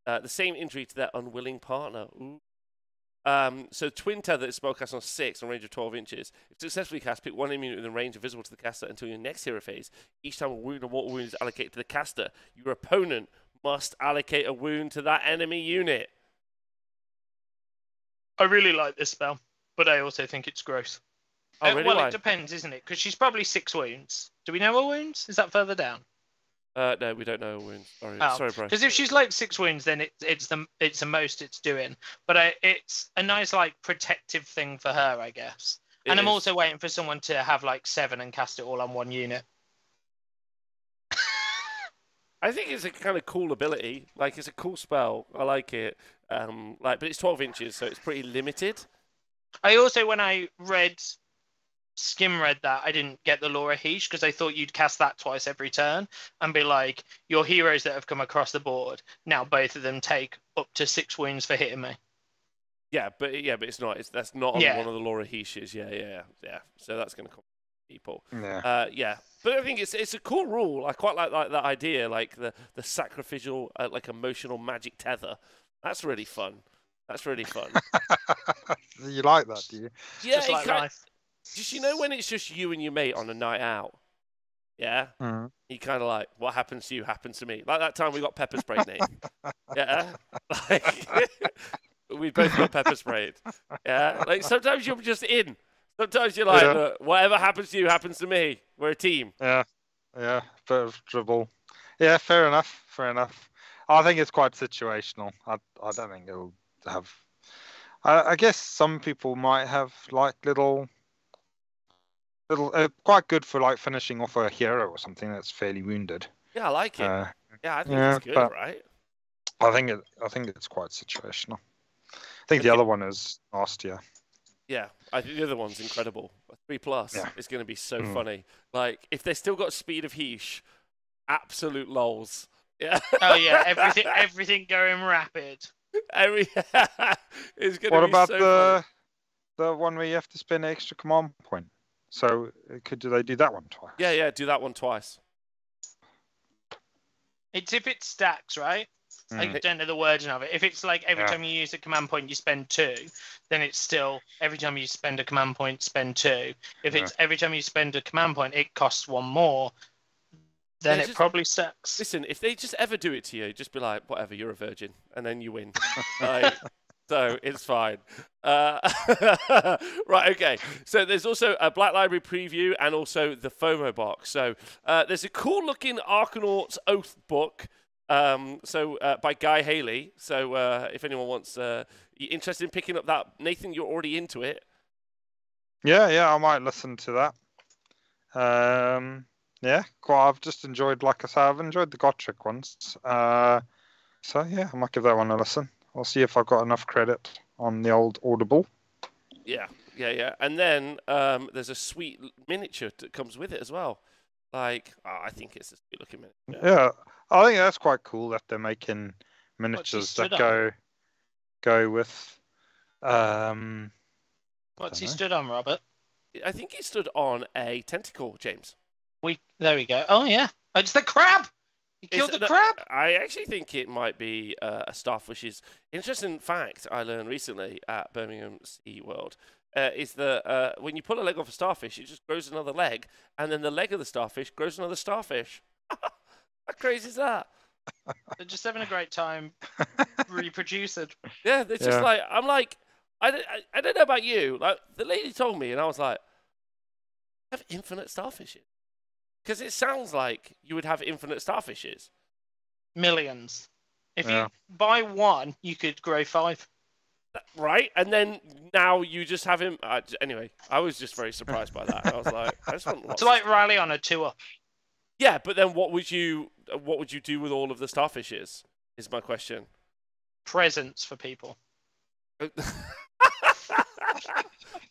the same injury to their unwilling partner. Ooh. So Twin Tether is spellcast on 6 on range of 12 inches. If successfully cast, pick 1 enemy unit within range visible to the caster until your next hero phase. Each time a wound or mortal wound is allocated to the caster, your opponent must allocate a wound to that enemy unit. I really like this spell, but I also think it's gross. Oh, really? Well, Why? it depends, isn't it? Because she's probably 6 wounds. Do we know her wounds? Is that further down? No, we don't know her wounds. Sorry, bro. Because if she's like 6 wounds, then it's the most it's doing. But it's a nice like protective thing for her, I guess. And I'm also waiting for someone to have like 7 and cast it all on 1 unit. I think it's a kind of cool ability. Like, it's a cool spell. I like it. But it's 12 inches, so it's pretty limited. I also, when I skim read that, I didn't get the Laura Heesh because I thought you'd cast that twice every turn and be like, your heroes that have come across the board, now both of them take up to 6 wounds for hitting me. Yeah, but it's not. That's not on one of the Laura Heeshes. Yeah. So that's going to come. people. Yeah. Yeah. But I think it's a cool rule. I quite like that idea, like the sacrificial, like emotional magic tether. That's really fun. That's really fun. You like that, do you? Yeah, Just like life. Just when it's just you and your mate on a night out. Yeah. Mm. You kind of like, what happens to you happens to me. Like that time we got pepper sprayed, Nate. Yeah. Like we both got pepper sprayed. Yeah. Like sometimes you're just in. Sometimes you're like, look, whatever happens to you happens to me. We're a team. Yeah, bit of dribble. Yeah, fair enough. I think it's quite situational. I don't think it'll have. I guess some people might have like little quite good for like finishing off a hero or something that's fairly wounded. Yeah, I like it. Yeah, I think it's good, right? I think it's quite situational. I think the other one is nastier. Yeah, I think the other one's incredible. 3+ is going to be so funny. Like, if they still got speed of Heesh, absolute lols. Yeah. Oh yeah, everything going rapid. It's going to be What about so the one where you have to spend an extra command point? So do they do that one twice? Yeah, do that one twice. It's if it stacks, right? I don't know the wording of it. If it's like every time you use a command point, you spend 2, then it's still every time you spend a command point, spend 2. If it's every time you spend a command point, it costs 1 more, then it probably stacks. Listen, if they just ever do it to you, just be like, whatever, you're a virgin, and then you win. So it's fine. Right, okay. So there's also a Black Library preview and also the FOMO box. So there's a cool-looking Arcanauts Oath book. By Guy Haley. So if anyone wants, you're interested in picking up that, Nathan, you're already into it. Yeah, I might listen to that. Yeah, cool. I've just enjoyed, like I said, I've enjoyed the Gotrek ones. So yeah, I might give that one a listen. I'll see if I've got enough credit on the old Audible. Yeah. And then there's a sweet miniature that comes with it as well. Like, I think it's a sweet looking miniature. Yeah, I think that's quite cool that they're making miniatures that go with. What's he stood on, Robert? I think he stood on a tentacle, James. There we go. Oh yeah, it's the crab. He killed the crab. I actually think it might be a starfish's. Interesting fact I learned recently at Birmingham Sea World is that when you pull a leg off a starfish, it just grows another leg, and then the leg of the starfish grows another starfish. How crazy is that? They're just having a great time reproducing. Yeah, they're just like, I'm like, I don't know about you. Like, the lady told me, and I was like, I have infinite starfishes. Because it sounds like you would have infinite starfishes. Millions. If you buy 1, you could grow 5. Right? And then now you just have him. Anyway, I was just very surprised by that. I was like, I just want lots. It's like Riley on a tour. Yeah, but then what would you do with all of the starfishes? Is my question. Presents for people.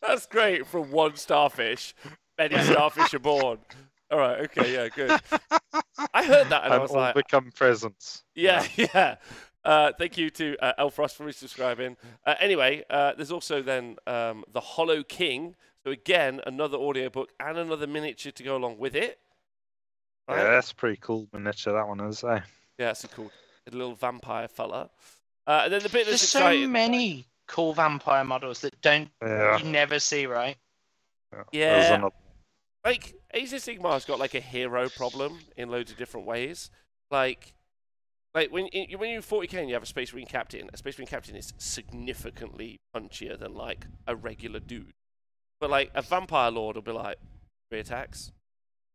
That's great. From 1 starfish, many starfish are born. All right. Okay. Yeah. Good. I heard that and I was all like, become presents. Yeah. Thank you to Elfrost for resubscribing. Anyway, there's also then the Hollow King. So again, another audiobook and another miniature to go along with it. Right? Yeah, that's pretty cool miniature. That one is. Eh? Yeah, it's a little vampire fella. And then the bit that's There's exciting. so many cool vampire models that you never see, right? Yeah. Like, Age of Sigmar's got like a hero problem in loads of different ways. Like when you're 40k and you have a Space Marine Captain, a Space Marine Captain is significantly punchier than like a regular dude. But like a Vampire Lord will be like 3 attacks,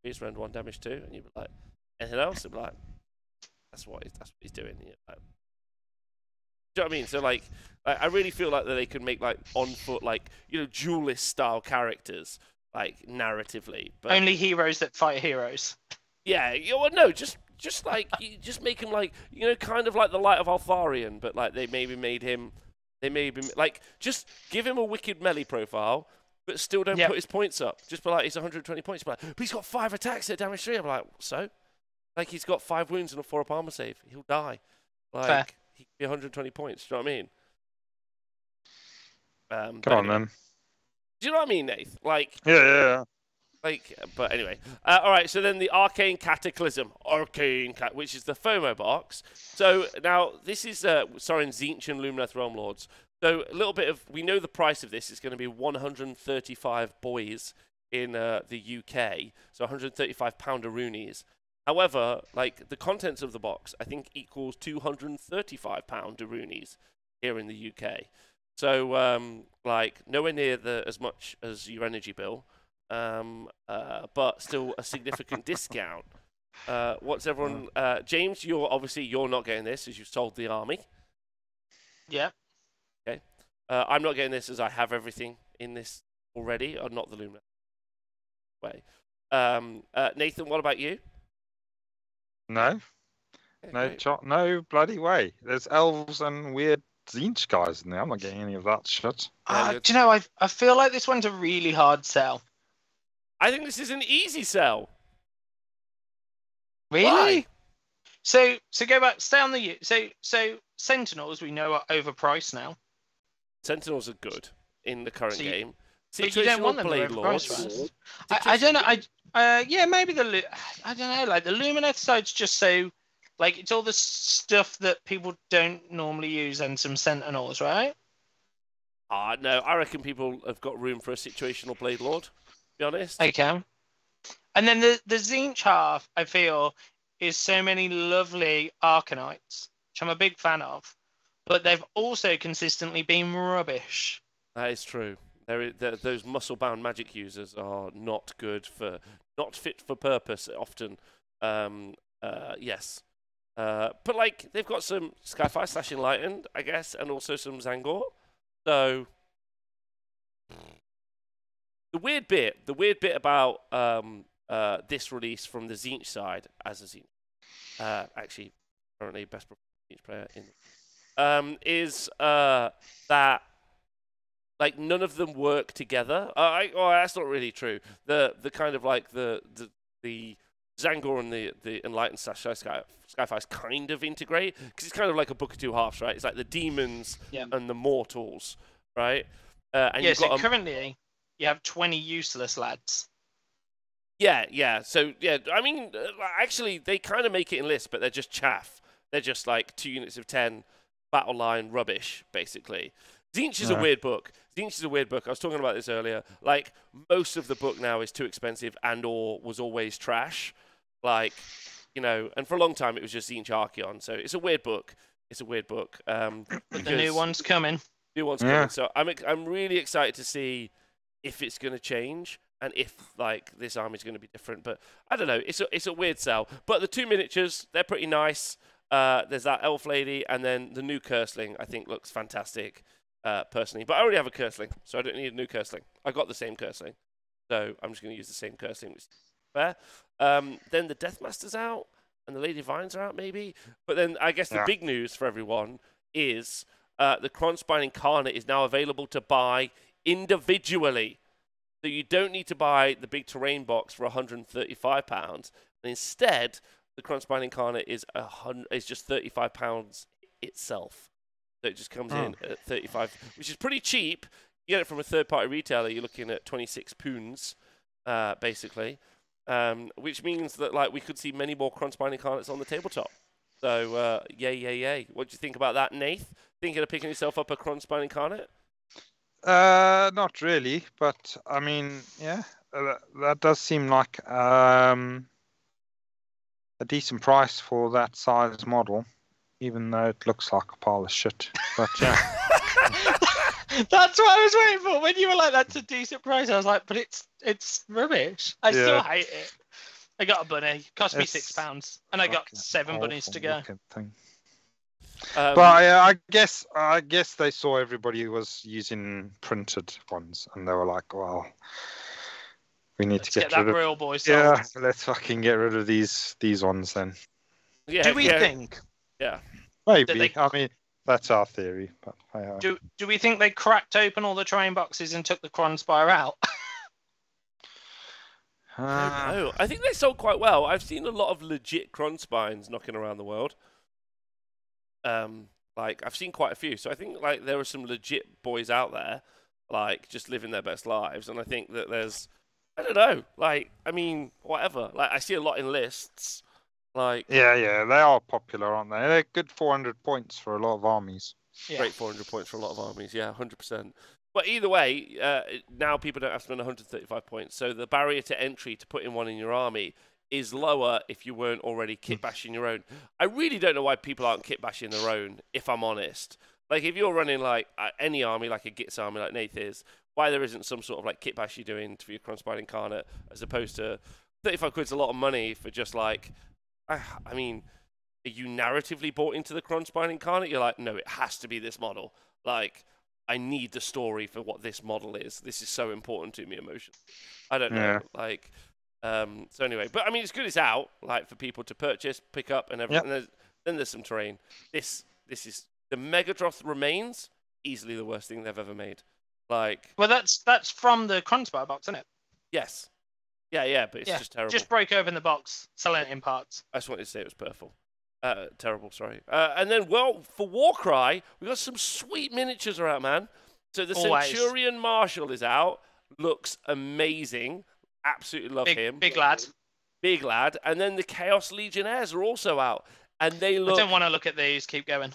he's round 1 damage too, and you'll be like, anything else? You'll be like, that's what he's doing. And you're like, do you know what I mean? So like I really feel like that they could make like on foot, like, you know, duelist style characters. Like narratively, but only heroes that fight heroes. Yeah, well, no, just like you just make him like, you know, kind of like the Light of Altharion, but like they like just give him a wicked melee profile, but still don't put his points up. Just be like, he's 120 points, but he's got 5 attacks at damage 3. I'm like, so? Like he's got 5 wounds and a 4 up armor save. He'll die. Like fair. He can be 120 points. Do you know what I mean? Come on, then. Do you know what I mean, Nath? Like, yeah. But anyway. All right, so then the Arcane Cataclysm, which is the FOMO box. So now this is Soren Tzeentch and Lumineth Realm Lords. So a little bit of, we know the price of this is going to be 135 boys in the UK, so 135 poundaroonies. However, like the contents of the box, I think equals 235 poundaroonies here in the UK. So like nowhere near as much as your energy bill. But still a significant discount. What's everyone? James, you're not getting this as you've sold the army. Yeah. Okay. I'm not getting this as I have everything in this already, or not the Lumineth way. Nathan, what about you? No. No bloody way. There's elves and weird Tzeentch guys in there. I'm not getting any of that shit. Do you know, I feel like this one's a really hard sell. I think this is an easy sell. Really? Why? So go back, stay on the so Sentinels we know are overpriced now. Sentinels are good in the current game. But you don't want them Blade overpriced. I don't know. Yeah, maybe I don't know. Like the Lumineth side's just so like it's all the stuff that people don't normally use and some Sentinels, right? No, I reckon people have got room for a situational Blade Lord. Be honest. Okay. And then the Tzeentch half, I feel, is so many lovely Arcanites, which I'm a big fan of, but they've also consistently been rubbish. That is true. Those muscle-bound magic users are not fit for purpose often. Yes. But like they've got some Skyfire / Enlightened, I guess, and also some Zangor. So the weird bit about this release from the Tzeentch side, as a Tzeentch, actually currently best Tzeentch player in, is that like none of them work together. That's not really true. The kind of like the Zangor and the Enlightened / Skyfires kind of integrate because it's kind of like a book of two halves, right? It's like the demons and the mortals, right? And yeah. So currently you have 20 useless lads. Yeah. So yeah, I mean, actually, they kind of make it in lists, but they're just chaff. They're just like 2 units of 10 battle line rubbish, basically. Tzeentch is a weird book. I was talking about this earlier. Like, most of the book now is too expensive and/or was always trash. Like, you know, and for a long time it was just Tzeentch Archeon. So it's a weird book. But the new one's coming. So I'm really excited to see if it's going to change and if like this army's going to be different. But I don't know. It's a weird sell. But the 2 miniatures, they're pretty nice. There's that elf lady, and then the new Curseling I think looks fantastic. Personally, but I already have a Curseling, so I don't need a new Curseling. I got the same Curseling, so I'm just going to use the same Curseling, which is fair. Then the Deathmaster's out, and the Lady Vines are out, maybe. But then I guess the big news for everyone is the Kronspine Incarnate is now available to buy individually. So you don't need to buy the big terrain box for £135. And instead, the Kronspine Incarnate is just £35 itself. So it just comes in at 35, which is pretty cheap. You get it from a third-party retailer, you're looking at 26 pounds, basically, which means that like we could see many more Kronspine Incarnates on the tabletop. So, yay. What do you think about that, Nath? Thinking of picking yourself up a Kronspine Incarnate? Not really, but I mean, yeah, that does seem like a decent price for that size model. Even though it looks like a pile of shit. But yeah. That's what I was waiting for. When you were like, that's a decent price, I was like, but it's rubbish. I still hate it. I got a bunny. It cost me £6. And I got 7 bunnies to go. But I guess they saw everybody was using printed ones. And they were like, well, we need to get rid of... real boy sold. Yeah, let's fucking get rid of these ones then. Yeah, do we think... Yeah. Maybe. I mean, that's our theory. But do we think they cracked open all the terrain boxes and took the Kronspire out? I don't know. I think they sold quite well. I've seen a lot of legit Kronspines knocking around the world. Like I've seen quite a few. So I think like there are some legit boys out there, like just living their best lives. And I think that I don't know. Like, I mean, whatever. Like, I see a lot in lists. Like, yeah, they are popular, aren't they? They're good 400 points for a lot of armies. Yeah. great 400 points for a lot of armies. Yeah, 100%. But either way, now people don't have to spend 135 points. So the barrier to entry to putting one in your army is lower if you weren't already kit bashing your own. I really don't know why people aren't kit bashing their own, if I'm honest. Like, if you're running, like, any army, like a Gits army like Nath is, why there isn't some sort of, like, kit bash you're doing for your Cronspine Incarnate, as opposed to 35 quid's a lot of money for just, like, I mean, are you narratively bought into the Cronspine Incarnate? You're like, no, it has to be this model. Like, I need the story for what this model is. This is so important to me emotionally. I don't know. Yeah. Like, so anyway, but I mean, it's good it's out, like, for people to purchase, pick up, and everything. Yep. Then there's some terrain. This is the Megadroth Remains, easily the worst thing they've ever made. Like, Well, that's from the Cronspire box, isn't it? yes, yeah, but it's just terrible. Just broke open the box, selling it in parts. I just wanted to say it was purple. Terrible, sorry. And then, well, for Warcry, we got some sweet miniatures around, man. So the Always. Centurion Marshal is out. Looks amazing. Absolutely love him. Big lad. Big lad. And then the Chaos Legionnaires are also out. And they look... I don't want to look at these. Keep going.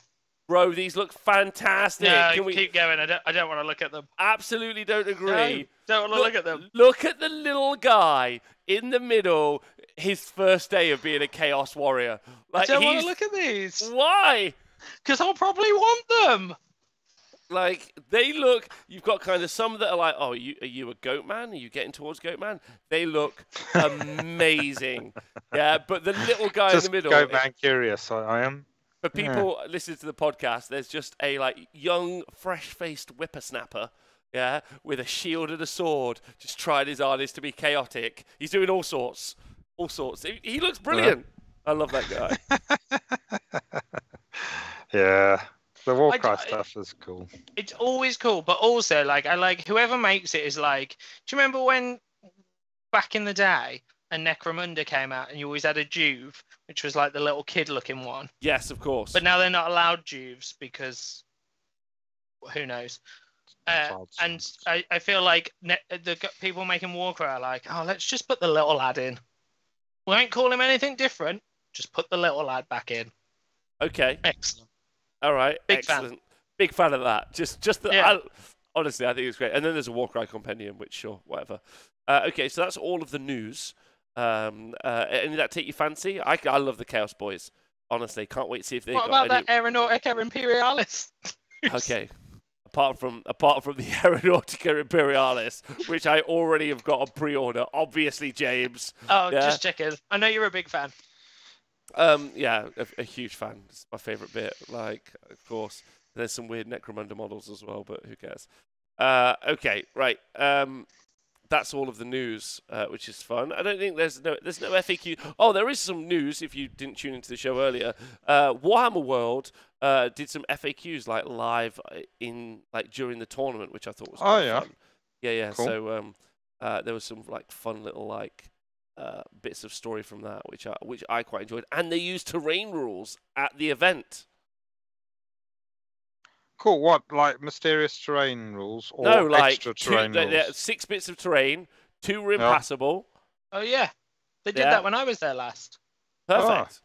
Bro, these look fantastic. No, keep going. I don't want to look at them. Absolutely don't agree. No, don't want to look at them. Look at the little guy in the middle, his first day of being a Chaos Warrior. Like, I don't want to look at these. Why? Because I'll probably want them. Like, they look... You've got kind of some that are like, oh, are you a goat man? Are you getting towards goat man? They look amazing. Yeah, but the little guy Just in the middle... Goat man curious, I am. For people listening to the podcast, there's just a, like, young, fresh-faced whippersnapper, yeah, with a shield and a sword, just trying his hardest to be chaotic. He's doing all sorts. All sorts. He looks brilliant. I love that guy. Yeah. The Warcry stuff is cool. It's always cool, but also, like, I like whoever makes it is like, do you remember when back in the day a Necromunda came out and you always had a Juve, which was like the little kid looking one? Yes, of course. But now they're not allowed Juves because who knows? And I feel like the people making Warcry are like, oh, let's just put the little lad in. We won't call him anything different. Just put the little lad back in. Okay. Excellent. All right. Big Excellent. fan. Big fan of that. Just the, Yeah. honestly, I think it's great. And then there's a Warcry compendium, which sure, whatever. Okay, so that's all of the news. Any of that take your fancy? I love the Chaos Boys. Honestly, can't wait to see if they've What got about that Aeronautica Imperialis? Okay. Apart from the Aeronautica Imperialis, which I already have got on pre-order, obviously, James. Oh, yeah. just checking. I know you're a big fan. Yeah, a huge fan. It's my favourite bit. Like, of course, there's some weird Necromunda models as well, but who cares? Okay, right. That's all of the news, which is fun. I don't think there's no FAQ. Oh, there is some news. If you didn't tune into the show earlier, Warhammer World did some FAQs like live during the tournament, which I thought was fun. Yeah. Cool. So there was some like fun little like bits of story from that, which I quite enjoyed, and they used terrain rules at the event. Cool. What, like mysterious terrain rules or No, like extra terrain rules? 6 bits of terrain, 2 were impassable. Oh, yeah. They did that when I was there last. Perfect.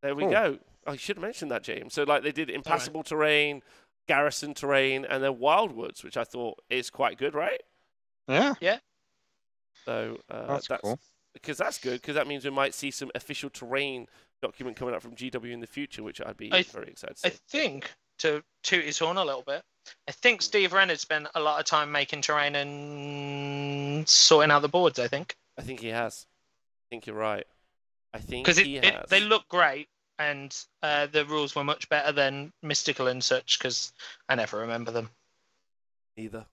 There we Cool. go. I should have mentioned that, James. So, like, they did impassable terrain, garrison terrain, and then wildwoods, which I thought is quite good, right? Yeah. Yeah. So That's cool. Because that's good, because that means we might see some official terrain document coming out from GW in the future, which I'd be very excited to see. I think, to toot his horn a little bit, I think Steve Wren had spent a lot of time making terrain and sorting out the boards, I think. I think he has. I think you're right. I think Because he has. they look great, and the rules were much better than Mystical and such, because I never remember them. Either.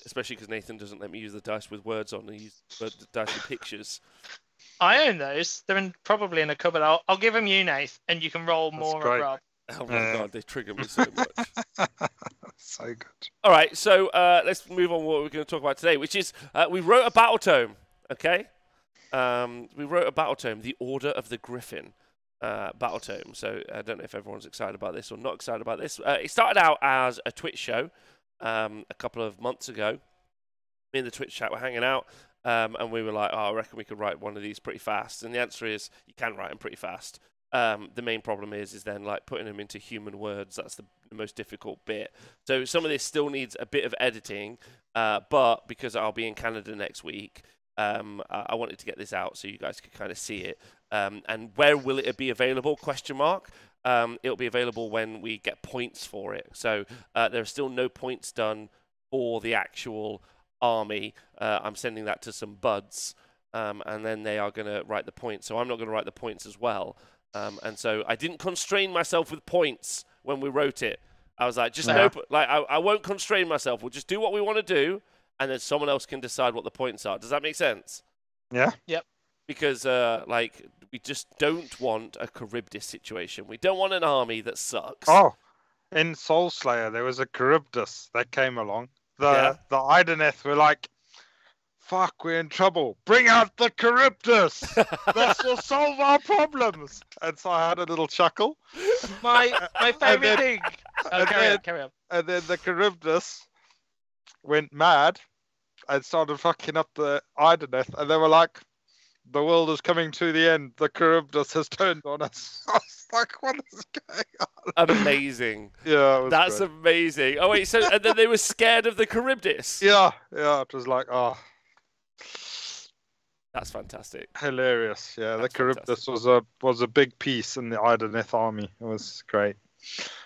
Especially because Nathan doesn't let me use the dice with words on. He uses the dice with pictures. I own those. They're probably in a cupboard. I'll give them you, Nath, and you can roll more great. at Rob. Oh my god, they trigger me so much. So good. All right, so let's move on to what we're going to talk about today, which is we wrote a battletome, okay? We wrote a battletome, The Order of the Gryphon battletome. So I don't know if everyone's excited about this or not excited about this. It started out as a Twitch show a couple of months ago. me and the Twitch chat were hanging out, and we were like, oh, I reckon we could write one of these pretty fast. And the answer is you can write them pretty fast. The main problem is then like putting them into human words. That's the most difficult bit. So some of this still needs a bit of editing, but because I'll be in Canada next week, I wanted to get this out so you guys could kind of see it. And where will it be available? Question mark. It'll be available when we get points for it. So there are still no points done for the actual army. I'm sending that to some buds, and then they are going to write the points. So I'm not going to write the points as well. And so I didn't constrain myself with points when we wrote it. I was like, I won't constrain myself. We'll just do what we want to do, and then someone else can decide what the points are. Does that make sense? Yeah. Yep. Because we just don't want a Charybdis situation. We don't want an army that sucks. Oh, in Soul Slayer there was a Charybdis that came along. The Ideneth were like, fuck, we're in trouble. Bring out the Charybdis. This will solve our problems. And so I had a little chuckle. My favorite thing. Oh, carry on. And then the Charybdis went mad and started fucking up the Ideneth. And they were like, the world is coming to the end. The Charybdis has turned on us. I was like, what is going on? Amazing. Yeah, that's great. Amazing. Oh, wait, so and then they were scared of the Charybdis? Yeah, it was like, oh. That's fantastic. Hilarious. Yeah, That's the Charybdis was a big piece in the Ideneth army. It was great.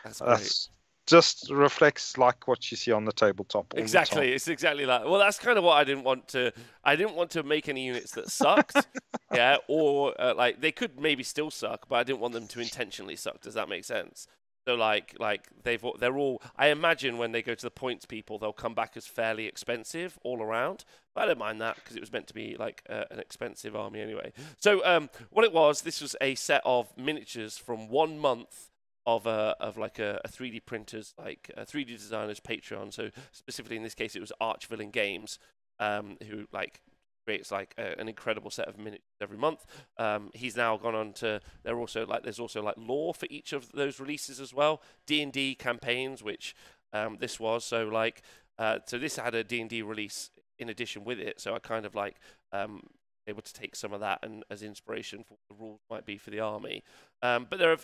That's great. Just reflects like what you see on the tabletop. Exactly, it's exactly that. Well, that's kind of what I didn't want to. I didn't want to make any units that sucked, yeah, or like they could maybe still suck, but I didn't want them to intentionally suck. Does that make sense? So like they're all. I imagine when they go to the points people, they'll come back as fairly expensive all around. But I don't mind that because it was meant to be like an expensive army anyway. So what it was, this was a set of miniatures from 1 month. Of like a 3D printers, like a 3D designers Patreon. So specifically in this case, it was Archvillain Games, who like creates like an incredible set of miniatures every month. He's now gone on to. There's also like lore for each of those releases as well. D&D campaigns, which this was. So like so this had a D&D release in addition with it. So I kind of like able to take some of that and as inspiration for what the rules might be for the army. But they're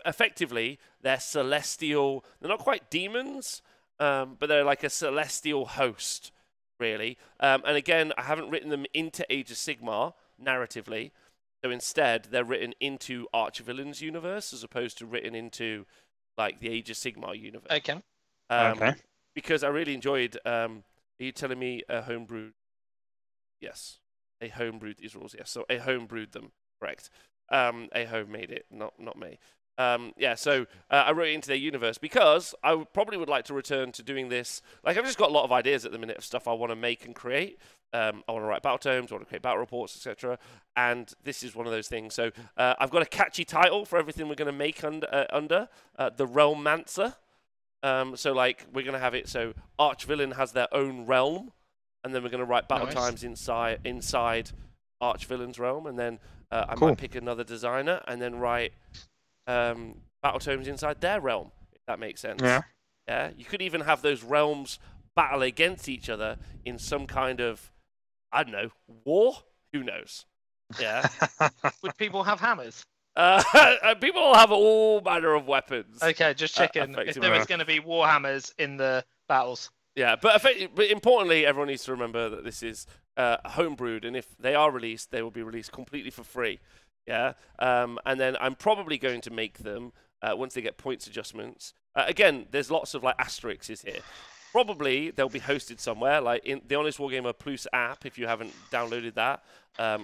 celestial. They're not quite demons, but they're like a celestial host, really. And again, I haven't written them into Age of Sigmar narratively. So instead, they're written into Archvillain's universe as opposed to written into like the Age of Sigmar universe. Okay. Okay. Because I really enjoyed. Are you telling me a homebrew? Yes. A homebrewed these rules, yes. So a homebrewed them, correct. A home made it, not me. Yeah, so I wrote it into their universe because I probably would like to return to doing this. Like, I've just got a lot of ideas at the minute of stuff I want to make and create. I want to write battletomes, I want to create battle reports, etc. And this is one of those things. So I've got a catchy title for everything we're going to make under the Realmancer. So, like, we're going to have it so Archvillain has their own realm. And then we're going to write battle times inside Archvillain's realm, and then I might pick another designer and then write battle tomes inside their realm. If that makes sense. Yeah. Yeah. You could even have those realms battle against each other in some kind of, I don't know, war. Who knows? Yeah. Would people have hammers? People will have all manner of weapons. Okay, just checking if there is going to be war hammers in the battles. Yeah, but importantly, everyone needs to remember that this is homebrewed, and if they are released, they will be released completely for free. Yeah, and then I'm probably going to make them once they get points adjustments. Again, there's lots of like asterisks here. Probably they'll be hosted somewhere, like in the Honest Wargamer Plus app. If you haven't downloaded that,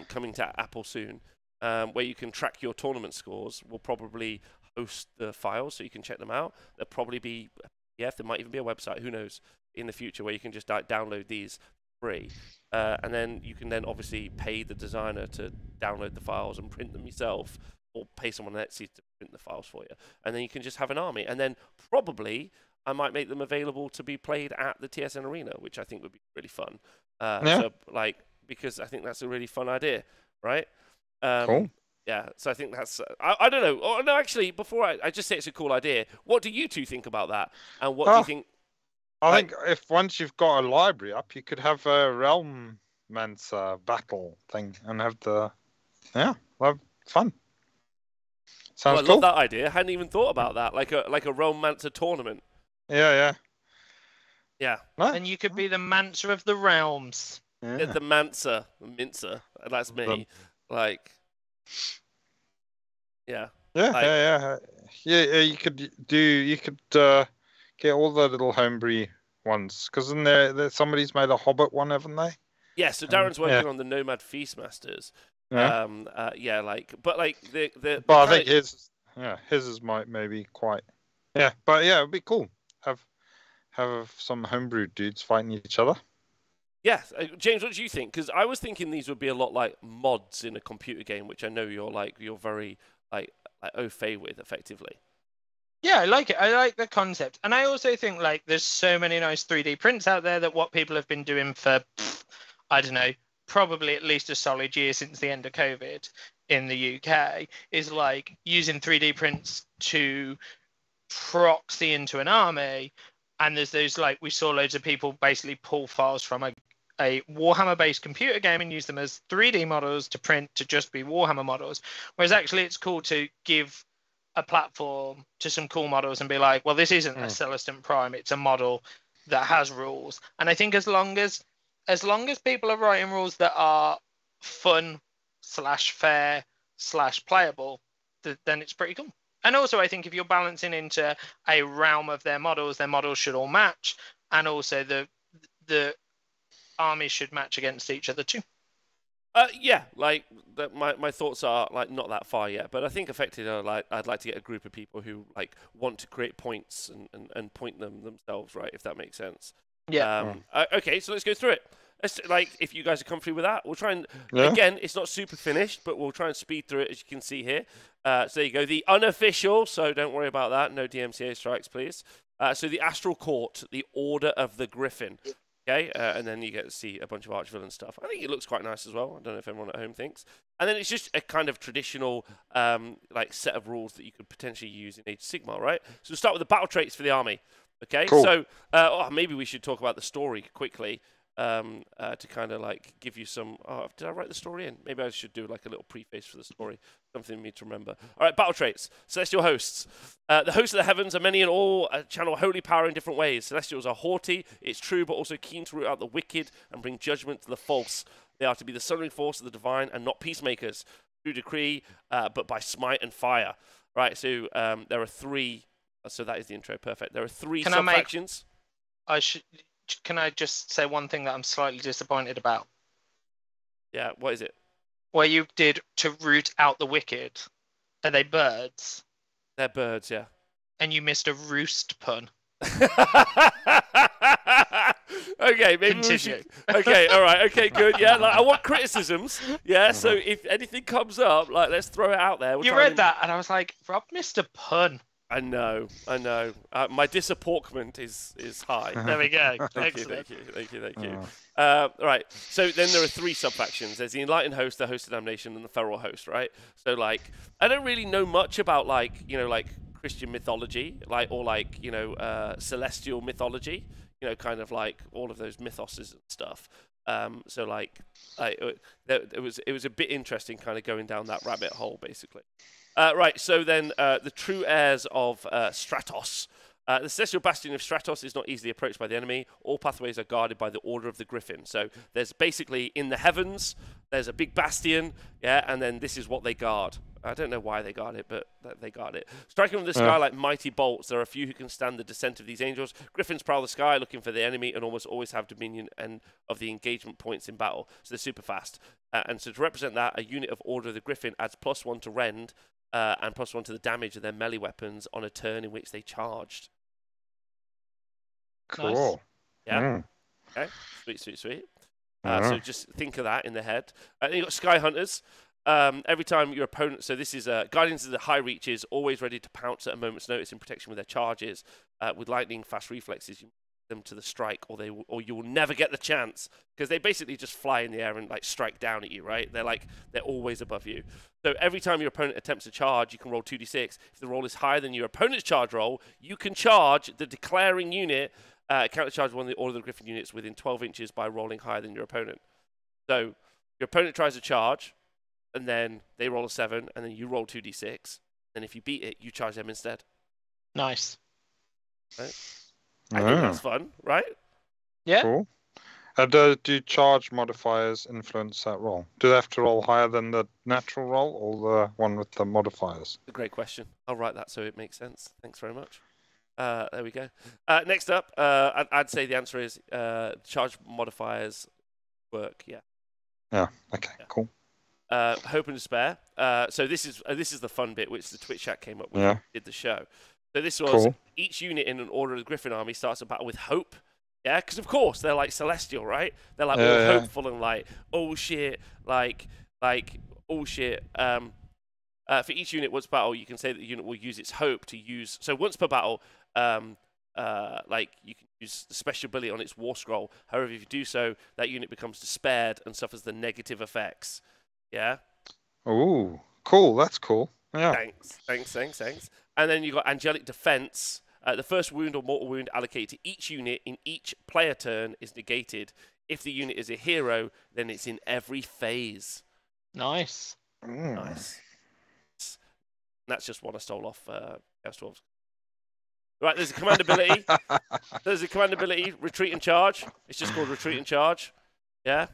coming to Apple soon, where you can track your tournament scores. We'll probably host the files so you can check them out. There'll probably be there might even be a website. Who knows? In the future where you can just download these free. And then you can then obviously pay the designer to download the files and print them yourself, or pay someone on Etsy to print the files for you. And then you can just have an army. And then probably I might make them available to be played at the TSN Arena, which I think would be really fun. So, like, because I think that's a really fun idea, right? Cool. Yeah, so I think that's... I don't know. Oh, no, actually, before I just say it's a cool idea, what do you two think about that? And what do you think... I think if once you've got a library up, you could have a Realmmancer battle thing and have the well, fun. Sounds I cool. love that idea. I hadn't even thought about that. Like a Realmmancer tournament. Yeah. Yeah. And you could be the Mancer of the Realms. Yeah. The Mancer, the Mincer. That's me. Like. Yeah. Yeah. You could get all the little homebrew ones, because then there somebody's made a Hobbit one, haven't they? Yeah. So Darren's working on the Nomad Feastmasters. Yeah. But the. But I think his is maybe quite. Yeah, but yeah, it'd be cool. Have some homebrew dudes fighting each other. Yeah, James, what do you think? Because I was thinking these would be a lot like mods in a computer game, which I know you're very au fait with, effectively. Yeah, I like it. I like the concept, and I also think like there's so many nice 3D prints out there that what people have been doing for I don't know, probably at least a solid year since the end of COVID in the UK is like using 3D prints to proxy into an army. And there's those, like, we saw loads of people basically pull files from a Warhammer-based computer game and use them as 3D models to print to just be Warhammer models. Whereas actually it's cool to give a platform to some cool models and be like, well, this isn't a Celestin Prime, it's a model that has rules. And I think as long as people are writing rules that are fun / fair / playable, then it's pretty cool. And also, I think if you're balancing into a realm of their models should all match, and also the armies should match against each other too. Yeah, like my thoughts are like not that far yet, but I think effectively I'd like to get a group of people who like want to create points and point them themselves, right? If that makes sense. Yeah. Okay, so let's go through it. Like, if you guys are comfortable with that, we'll try and again, it's not super finished, but we'll try and speed through it, as you can see here. So there you go, the unofficial. So don't worry about that. No DMCA strikes, please. So the Astral Court, the Order of the Gryphon. Okay, and then you get to see a bunch of archvillain stuff. I think it looks quite nice as well. I don't know if everyone at home thinks. And then it's just a kind of traditional like set of rules that you could potentially use in Age of Sigmar, right? So we'll start with the battle traits for the army. Okay, cool. So maybe we should talk about the story quickly. To kind of like give you some. Oh, did I write the story in? Maybe I should do like a little preface for the story. Something for me to remember. All right, battle traits. Celestial hosts. The hosts of the heavens are many and all channel holy power in different ways. Celestials are haughty, it's true, but also keen to root out the wicked and bring judgment to the false. They are to be the sundering force of the divine and not peacemakers. Through decree, but by smite and fire. Right. So there are 3. So that is the intro. Perfect. There are 3 sub-factions. Can I just say one thing that I'm slightly disappointed about? Yeah, what is it? Where you did to root out the wicked. Are they birds? They're birds, yeah. And you missed a roost pun. Okay, maybe we should... Okay, all right, okay, good. Yeah, like, I want criticisms. Yeah, so if anything comes up, like, let's throw it out there. You read that, and I was like, Rob missed a pun. I know. My disappointment is high. There we go. Thank you. Right. So then there are 3 sub-factions. There's the Enlightened Host, the Host of Damnation, and the Feral Host, right? So, like, I don't really know much about, like, you know, like, Christian mythology, like, or, like, you know, celestial mythology, you know, kind of like all of those mythoses and stuff. So, like, it was a bit interesting kind of going down that rabbit hole, basically. Right, so then the true heirs of Stratos. The celestial bastion of Stratos is not easily approached by the enemy. All pathways are guarded by the Order of the Gryphon. So there's basically in the heavens, there's a big bastion, yeah, and then this is what they guard. I don't know why they guard it, but they guard it. Striking from the sky like mighty bolts, there are a few who can stand the descent of these angels. Griffins prowl the sky looking for the enemy and almost always have dominion and of the engagement points in battle. So they're super fast. And so to represent that, a unit of Order of the Gryphon adds +1 to rend and +1 to the damage of their melee weapons on a turn in which they charged. Cool. Nice. Yeah. Okay. Sweet. So just think of that in the head. And then you've got Sky Hunters. Every time your opponent, so this is Guardians of the High Reaches, always ready to pounce at a moment's notice in protection with their charges. With lightning fast reflexes, you move them to the strike, or you will never get the chance, because they basically just fly in the air and like strike down at you, right? They're always above you. So every time your opponent attempts to charge, you can roll 2d6. If the roll is higher than your opponent's charge roll, you can charge the declaring unit Countercharge one of the Order of the Griffin units within 12 inches by rolling higher than your opponent. So your opponent tries to charge, and then they roll a 7, and then you roll 2d6. And if you beat it, you charge them instead. Nice. Right? I think that's fun, right? Yeah. Cool. Do charge modifiers influence that roll? Do they have to roll higher than the natural roll, or the one with the modifiers? A great question. I'll write that so it makes sense. Thanks very much. There we go. Next up, I'd say the answer is charge modifiers work. Yeah. Yeah. Okay. Yeah. Cool. Hope and despair. So this is the fun bit, which the Twitch chat came up with when we did the show. So this was each unit in an Order of the Griffin army starts a battle with hope. Yeah, because of course they're like celestial, right? They're like all hopeful and like, oh shit, like oh shit. For each unit once per battle, you can say that the unit will use its hope to use. So once per battle, like you can use the special ability on its war scroll. However, if you do so, that unit becomes despaired and suffers the negative effects. Yeah. Oh, cool. That's cool. Yeah. Thanks. And then you got Angelic Defense. The first wound or mortal wound allocated to each unit in each player turn is negated. If the unit is a hero, then it's in every phase. Nice. Nice. And that's just one I stole off Chaos Dwarves. Right, there's a command ability. Retreat and charge. It's just called Retreat and Charge. Yeah?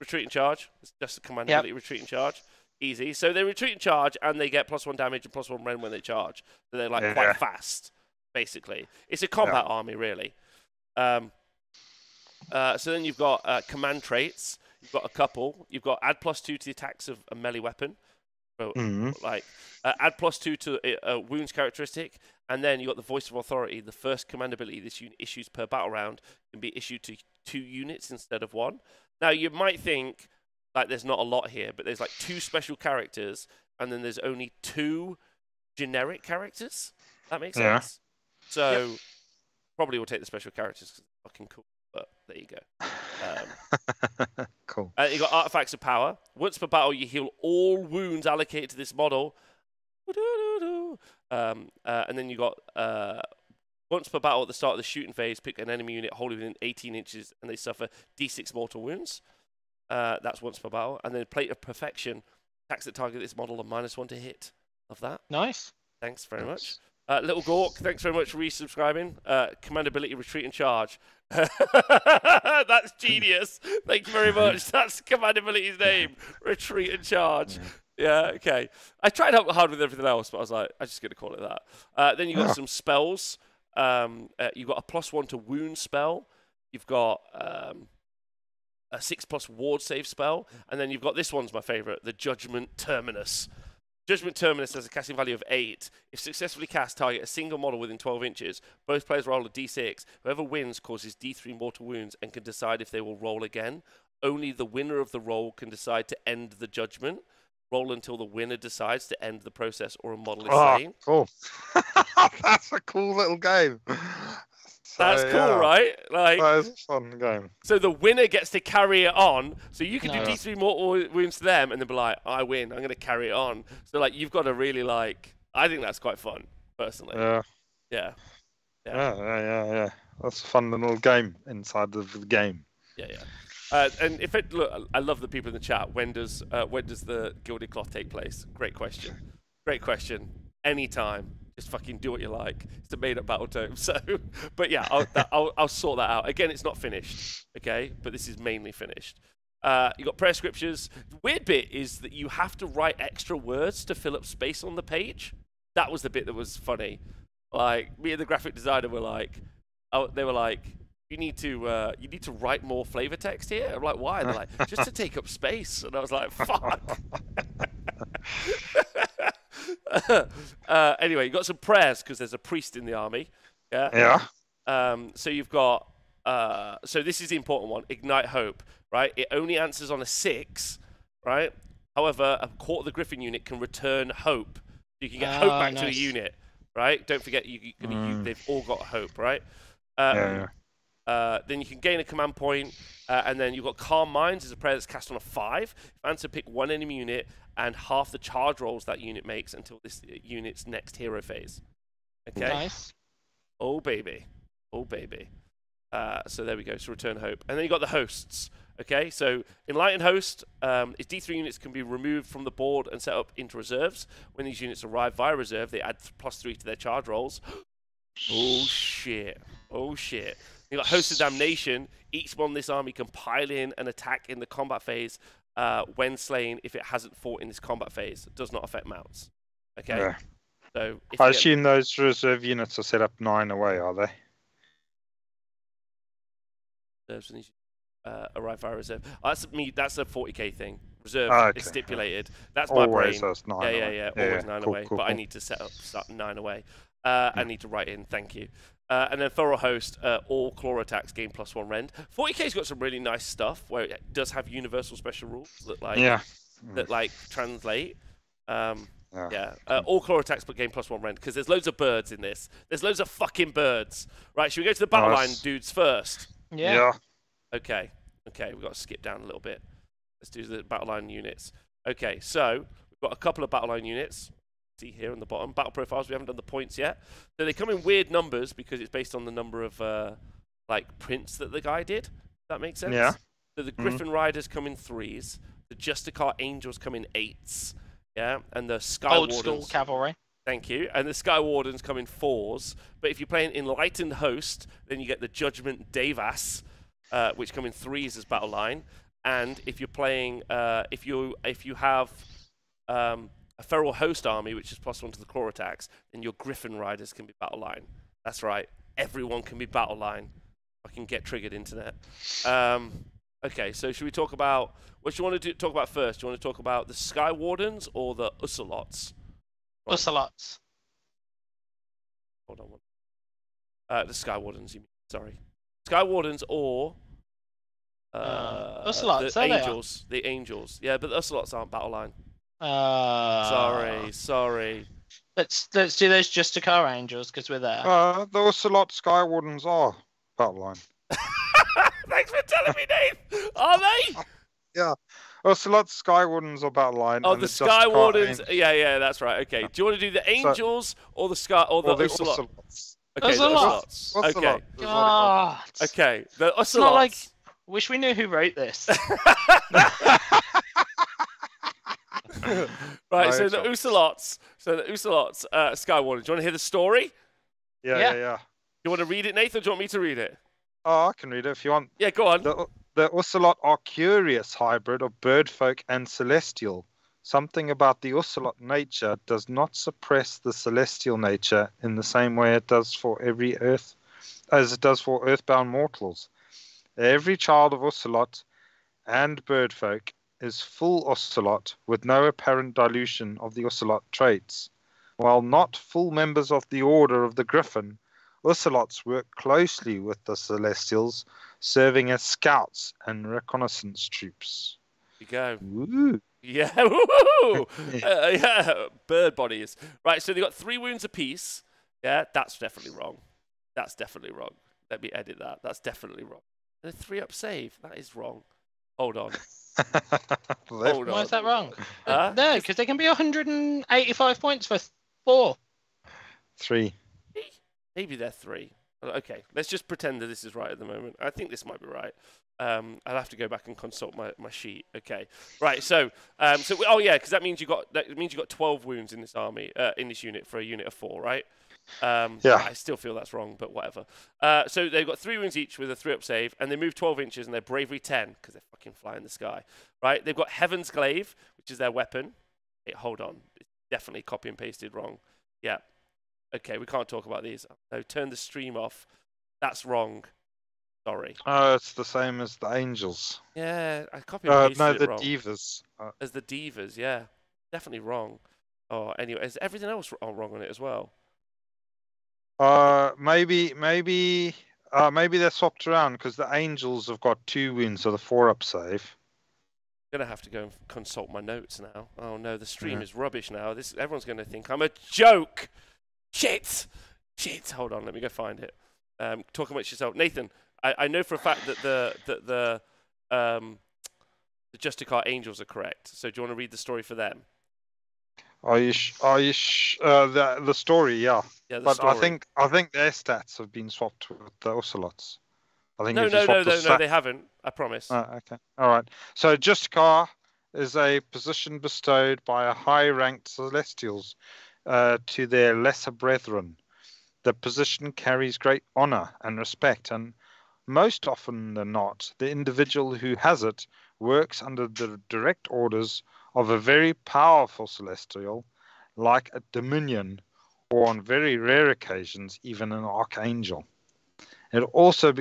Retreat and charge. It's just a command ability, retreat and charge. Easy. So they retreat and charge, and they get +1 damage and +1 rend when they charge. So they're like quite fast, basically. It's a combat army, really. So then you've got command traits. You've got a couple. You've got add +2 to the attacks of a melee weapon. So, like add +2 to a wounds characteristic, and then you got the Voice of Authority. The first command ability this unit issues per battle round can be issued to 2 units instead of 1. Now you might think like there's not a lot here, but there's like 2 special characters, and then there's only 2 generic characters. That makes sense. So probably we'll take the special characters because they're fucking cool. But there you go. Cool. You got Artifacts of Power. Once per battle, you heal all wounds allocated to this model. And then you got once per battle at the start of the shooting phase, pick an enemy unit wholly within 18 inches, and they suffer D6 mortal wounds. That's once per battle. And then Plate of Perfection. Attacks that target this model are -1 to hit. Love that. Nice. Thanks very much. Little Gork, thanks very much for resubscribing. Command ability, retreat and charge. That's genius. Thank you very much. That's command ability's name. Retreat and charge. Yeah, okay. I tried out hard with everything else, but I was like, I'm just going to call it that. Then you got some spells. You've got a +1 to wound spell. You've got a 6+ ward save spell. And then you've got, this one's my favorite, the Judgement Terminus. Judgement Terminus has a casting value of 8. If successfully cast, target a single model within 12 inches. Both players roll a d6. Whoever wins causes d3 mortal wounds and can decide if they will roll again. Only the winner of the roll can decide to end the judgment. Roll until the winner decides to end the process or a model is slain. Cool. That's a cool little game. That's cool, right? Like, that is a fun game. So the winner gets to carry it on. So you can do D3 mortal wounds to them and then be like, I win. I'm going to carry it on. So like you've got to really like. I think that's quite fun, personally. Yeah. That's a fun little game inside the game. Yeah. And if it look, I love the people in the chat. When does the Gilded Cloth take place? Great question. Anytime. Just fucking do what you like. It's a made-up battletome. So, but yeah, I'll sort that out. Again, it's not finished, okay? But this is mainly finished. You got prayer scriptures. The weird bit is that you have to write extra words to fill up space on the page. That was the bit that was funny. Like me and the graphic designer were like, they were like, you need to write more flavor text here. I'm like, why? And they're like, just to take up space. And I was like, fuck. Anyway, you got some prayers because there's a priest in the army. Yeah. So you've got. So this is the important one. Ignite hope. Right. It only answers on a 6. Right. However, a Court of the Griffin unit can return hope. You can get hope back to a unit. Right. Don't forget they've all got hope. Right. Then you can gain a command point, and then you've got Calm Minds as a prayer that's cast on a 5. If answer, pick one enemy unit and half the charge rolls that unit makes until this unit's next hero phase. Okay. Nice. Oh baby. So there we go. So return hope. And then you got the hosts. Okay, so Enlightened Host is D3 units can be removed from the board and set up into reserves. When these units arrive via reserve, they add +3 to their charge rolls. Oh shit. Oh shit. You got Host of Damnation. Each one in this army can pile in and attack in the combat phase when slain if it hasn't fought in this combat phase. It does not affect mounts. Okay? Yeah. So I assume those reserve units are set up 9 away, are they? Arrive via reserve. Oh, that's me. That's a 40k thing. Reserve is stipulated. That's my Always brain. That's 9 yeah, away. yeah, yeah. Always 9 away. Cool, but I need to start 9 away. I need to write in. Thank you. And then Thorough Host, all claw attacks gain +1 rend. 40k's got some really nice stuff where it does have universal special rules that like translate. All claw attacks but gain +1 rend because there's loads of birds in this. There's loads of fucking birds. Right, should we go to the battle line dudes first? Yeah. Okay, we've got to skip down a little bit. Let's do the battle line units. Okay, so we've got a couple of battle line units. See here on the bottom, battle profiles. We haven't done the points yet. So they come in weird numbers because it's based on the number of like prints that the guy did. Does that make sense? Yeah. So the Griffin Riders come in 3s. The Justicar Angels come in 8s. Yeah, and the Sky Old Wardens. school cavalry. Thank you. And the Sky Wardens come in 4s. But if you're playing Enlightened Host, then you get the Judgement Devas, which come in 3s as battle line. And if you're playing, if you have a Feral Host army, which is +1 to the claw attacks, then your Griffin Riders can be battle line. That's right. Everyone can be battle line. I can get triggered, internet. Okay, so should we talk about what do you want to talk about first? Do you want to talk about the Sky Wardens or the Ocelots? Right. Ocelots. Hold on. The Sky Wardens. You mean? Sorry, Sky Wardens or Ocelots. The Angels. The Angels. Yeah, but the Ocelots aren't battle line. Sorry. Let's do those Justicar Angels because we're there. The Ocelot Sky Wardens are battle line. Thanks for telling me, Dave. Are they? Yeah. Ocelot Sky Wardens are battle line. Oh, the Sky Wardens. Yeah, that's right. Okay. Do you want to do the Angels or the Sky or the Ocelots? Okay, Ocelots. Okay. God. Okay. The Ocelots. It's not like. Wish we knew who wrote this. Right, so the Ocelots, Sky Wardens. Do you want to hear the story? Yeah. You want to read it, Nathan, or do you want me to read it? Oh, I can read it if you want. Yeah, go on. The Ocelot are curious hybrid of birdfolk and celestial. Something about the Ocelot nature does not suppress the celestial nature in the same way it does for earthbound mortals. Every child of Ocelot and birdfolk is full Ocelot with no apparent dilution of the Ocelot traits. While not full members of the Order of the Gryphon, Ocelots work closely with the Celestials, serving as scouts and reconnaissance troops. There you go. Woo. Yeah, woo! Yeah, bird bodies. Right, so they got 3 wounds apiece. Yeah, that's definitely wrong. Let me edit that. That's definitely wrong. And a 3-up save. That is wrong. Hold on. Why is that wrong? No, because they can be 185 points for 4. 3. Maybe they're 3. Okay, let's just pretend that this is right at the moment. I think this might be right. I'll have to go back and consult my sheet. Okay, right. So because that means you got 12 wounds in this army, in this unit for a unit of 4, right? Yeah. I still feel that's wrong, but whatever. So they've got 3 wounds each with a 3-up save, and they move 12 inches, and they're bravery 10 because they fucking fly in the sky, right? They've got Heaven's Glaive, which is their weapon. Hold on, it's definitely copy and pasted wrong. Yeah. Okay, we can't talk about these. No, turn the stream off. That's wrong. Sorry. Oh, it's the same as the Angels. Yeah, I copied and pasted it wrong. Divas. As the Divas, yeah. Definitely wrong. Oh, anyway, is everything else wrong on it as well? Maybe they're swapped around because the Angels have got 2 wounds, so the 4-up save. I'm gonna have to go and consult my notes now. Oh no, the stream is rubbish now. Everyone's gonna think I'm a joke. Shit. Hold on, let me go find it. Talk amongst yourself, Nathan. I know for a fact that the Justicar Angels are correct. So do you want to read the story for them? The story, yeah. Yeah, the but story. I think their stats have been swapped with the Ocelots. I think No, if you no, swap no, the no, no, they haven't. I promise. Oh, okay. All right. So Justkar is a position bestowed by a high-ranked Celestials to their lesser brethren. The position carries great honor and respect, and most often than not, the individual who has it works under the direct orders of a very powerful Celestial, like a Dominion, or on very rare occasions, even an Archangel. It also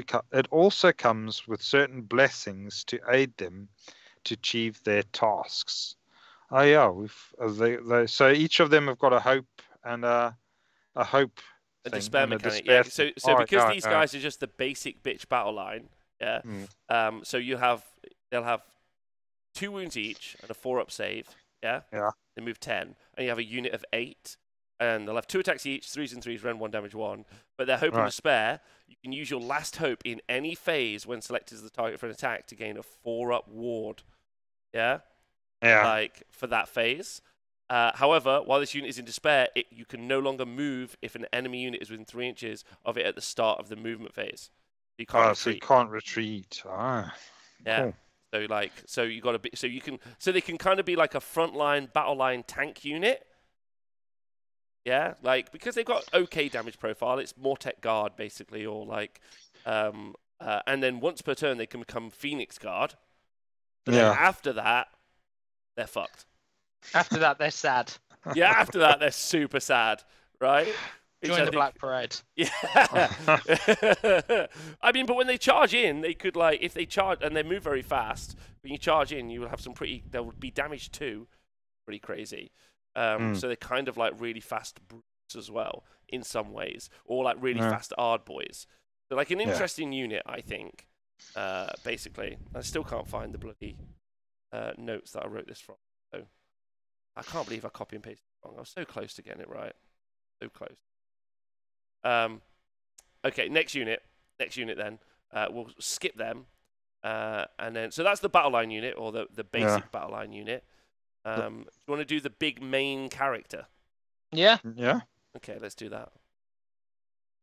comes with certain blessings to aid them to achieve their tasks. Oh yeah, so each of them have got a hope and a hope A thing despair and a mechanic. despair Yeah. thing. So because these guys are just the basic bitch battle line. Yeah. So they'll have 2 wounds each and a 4-up save. Yeah. Yeah. They move 10, and you have a unit of 8. And they'll have 2 attacks each, 3s and 3s, rend 1, damage 1. But their hope and despair, you can use your last hope in any phase when selected as the target for an attack to gain a 4-up ward. Yeah? Yeah. Like, for that phase. However, while this unit is in despair, you can no longer move if an enemy unit is within 3 inches of it at the start of the movement phase. You can't retreat. So you can't retreat. Ah. Yeah. Cool. So they can kind of be like a frontline, battle line tank unit. Yeah, like, because they've got okay damage profile, it's Mortek Guard, basically, or like, and then once per turn, they can become Phoenix Guard. But then after that, they're fucked. After that, they're sad. Yeah, after that, they're super sad, right? Join the Black Parade. Yeah. I mean, but when they charge in, they could, like, if they charge, and they move very fast, when you charge in, you will have there will be damage too. Pretty crazy. So they're kind of like really fast brutes as well in some ways, or like really fast Ard boys. So like an interesting unit, I think. Basically, I still can't find the bloody notes that I wrote this from. So I can't believe I copy and pasted it wrong. I was so close to getting it right, so close. Okay, next unit. Then we'll skip them, and then so that's the battle line unit, or the basic battle line unit. Do you want to do the big main character? Yeah. Yeah. Okay, let's do that.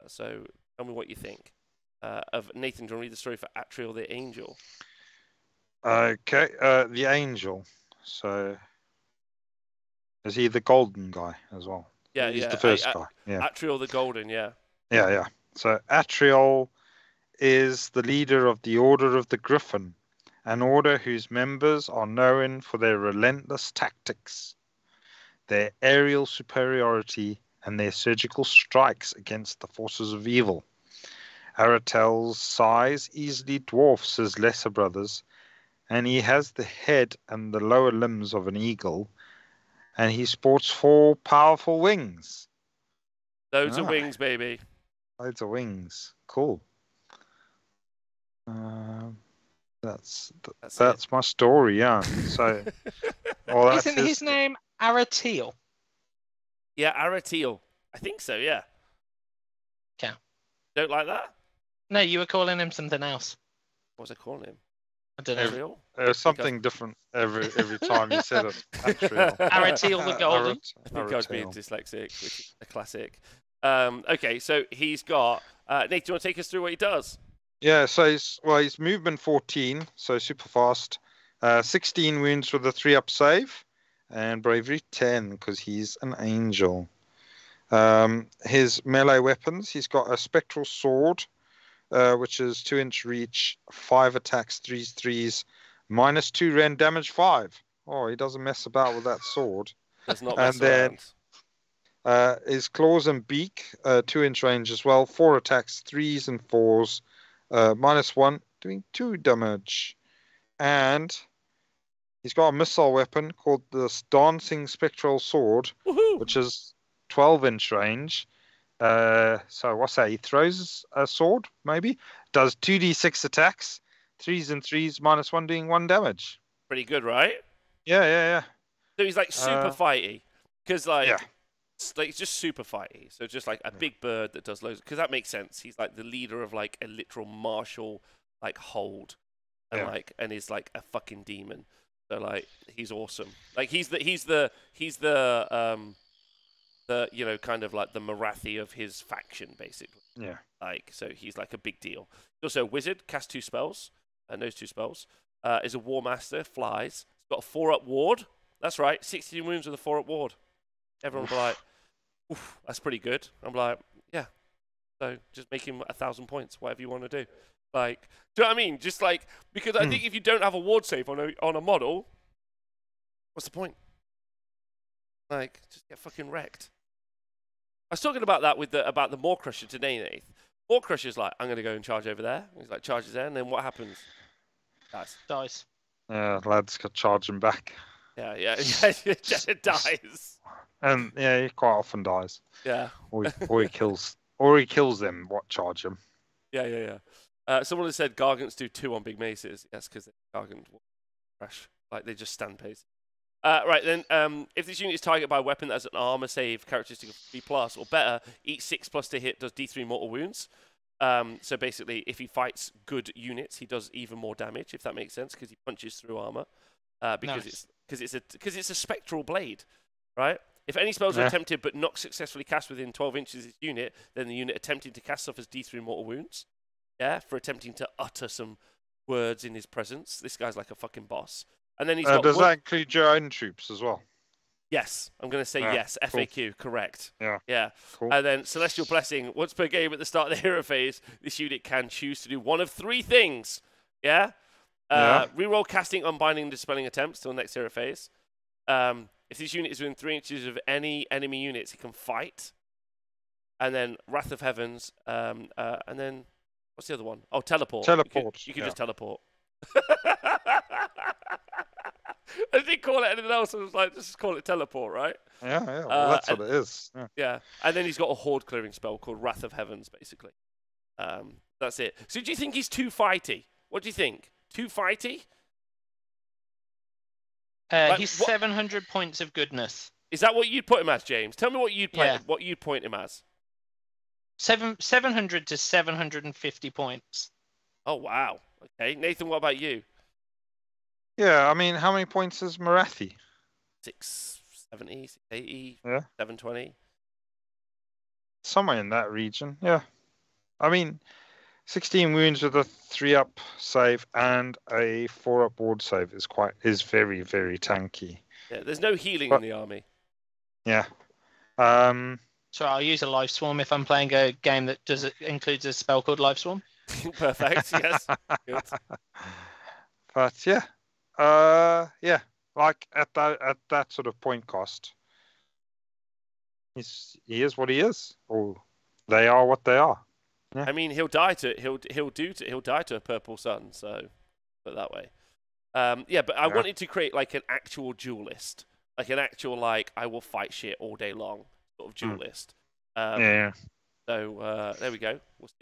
So, tell me what you think. Of Nathan, do you want to read the story for Astral the Angel? Okay, the Angel. So, is he the golden guy as well? Yeah, he's the first guy. Yeah. Astral the Golden, yeah. Yeah. So, Astral is the leader of the Order of the Gryphon, an order whose members are known for their relentless tactics, their aerial superiority, and their surgical strikes against the forces of evil. Aratel's size easily dwarfs his lesser brothers, and he has the head and the lower limbs of an eagle, and he sports 4 powerful wings. Loads of wings, baby. Loads of wings. Cool. That's my story, yeah. So, isn't his name Aratil? Yeah, Aratil. I think so, yeah. Okay. Don't like that? No, you were calling him something else. What was I calling him? I don't know. Something different every time you said it. Aratil the Golden. I think I was being dyslexic, which is a classic. Okay, so he's got... Nate, do you want to take us through what he does? Yeah, so he's movement 14, so super fast. 16 wounds with a 3-up save, and bravery 10 because he's an angel. His melee weapons, he's got a spectral sword, which is 2-inch reach, 5 attacks, 3s, -2 rend, damage 5. Oh, he doesn't mess about with that sword. Does not mess around. His claws and beak, 2-inch range as well, 4 attacks, 3s and 4s. -1, doing 2 damage. And he's got a missile weapon called the Dancing Spectral Sword, which is 12-inch range. So what's that? He throws a sword, maybe? Does 2d6 attacks, 3s and 3s, -1, doing 1 damage. Pretty good, right? Yeah. So he's like super fighty. Because it's just super fighty. So just like a big bird that does loads. Because that makes sense. He's like the leader of like a literal martial like hold, and is like a fucking demon. So like he's awesome. Like he's the kind of like the Marathi of his faction, basically. Yeah. Like, so he's like a big deal. He's also a wizard, casts 2 spells, knows 2 spells. Is a War Master, flies. He's got a 4-up ward. That's right, 16 wounds with a 4-up ward. Everyone will be like, oof, that's pretty good. I'm like, yeah. So just make him 1,000 points, whatever you want to do. Like, do you know what I mean? Just like, because I think if you don't have a ward save on a model, what's the point? Like, just get fucking wrecked. I was talking about that with about the Maw Crusher today, Nath. Maw Crusher's like, I'm going to go and charge over there. He's like, charges there, and then what happens? Dies. Yeah, lads could charge him back. Yeah, it dies. And yeah, he quite often dies. Yeah. Or he kills them. What charge him? Yeah. Someone has said Gargants do 2 on big maces. Yes, because Gargant will crash. Like, they just stand pace. Right, then, if this unit is targeted by a weapon that has an armor save characteristic of 3+ or better, each 6+ to hit does D3 mortal wounds. So basically, if he fights good units, he does even more damage, if that makes sense, because he punches through armor. Because it's a spectral blade, right? If any spells are attempted but not successfully cast within 12 inches of this unit, then the unit attempting to cast suffers D3 mortal wounds. Yeah, for attempting to utter some words in his presence. This guy's like a fucking boss. And then he's got. Does that include your own troops as well? Yes, I'm going to say yes. Cool. FAQ, correct. Yeah. Cool. And then Celestial Blessing. Once per game at the start of the hero phase, this unit can choose to do one of 3 things. Yeah. Reroll casting, unbinding, dispelling attempts till next hero phase. If this unit is within 3 inches of any enemy units, it can fight. And then Wrath of Heavens. And then what's the other one? Oh, teleport. Teleport. You can just teleport. I didn't call it anything else. I was like, just call it teleport, right? Yeah. Well, that's what it is. Yeah. And then he's got a horde clearing spell called Wrath of Heavens, basically. That's it. So do you think he's too fighty? What do you think? Too fighty? He's 700 points of goodness. Is that what you'd put him as, James? Tell me what you'd what you'd point him as. 700 to 750 points. Oh wow. Okay, Nathan, what about you? Yeah, I mean, how many points is Marathi? 670, 680, 720. Somewhere in that region, yeah. I mean, 16 wounds with a 3-up save and a 4-up ward save is very, very tanky. Yeah, there's no healing in the army. Yeah. So I'll use a Life Swarm if I'm playing a game that includes a spell called Life Swarm. Perfect. Yes. Good. But yeah. Like at that sort of point cost, he is what he is, or they are what they are. Yeah. I mean, he'll die to a purple sun. So, put it that way. But I wanted to create like an actual duelist, like an actual I will fight shit all day long sort of duelist. So there we go.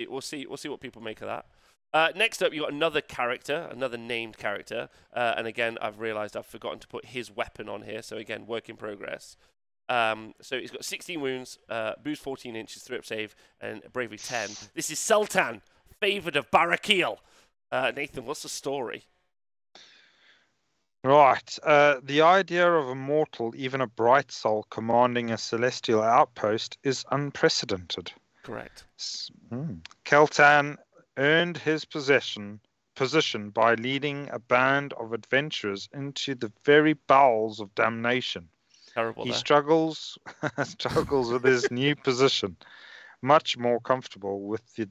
We'll see what people make of that. Next up, you got another character, another named character, and again, I've realised I've forgotten to put his weapon on here. So again, work in progress. So he's got 16 wounds, boost 14 inches, 3-up save, and bravery 10. This is Sultan, favoured of Barakil. Nathan, what's the story? Right. The idea of a mortal, even a bright soul, commanding a celestial outpost is unprecedented. Correct. Keltan earned his position by leading a band of adventurers into the very bowels of damnation. Terrible. He struggles with his new position, much more comfortable with the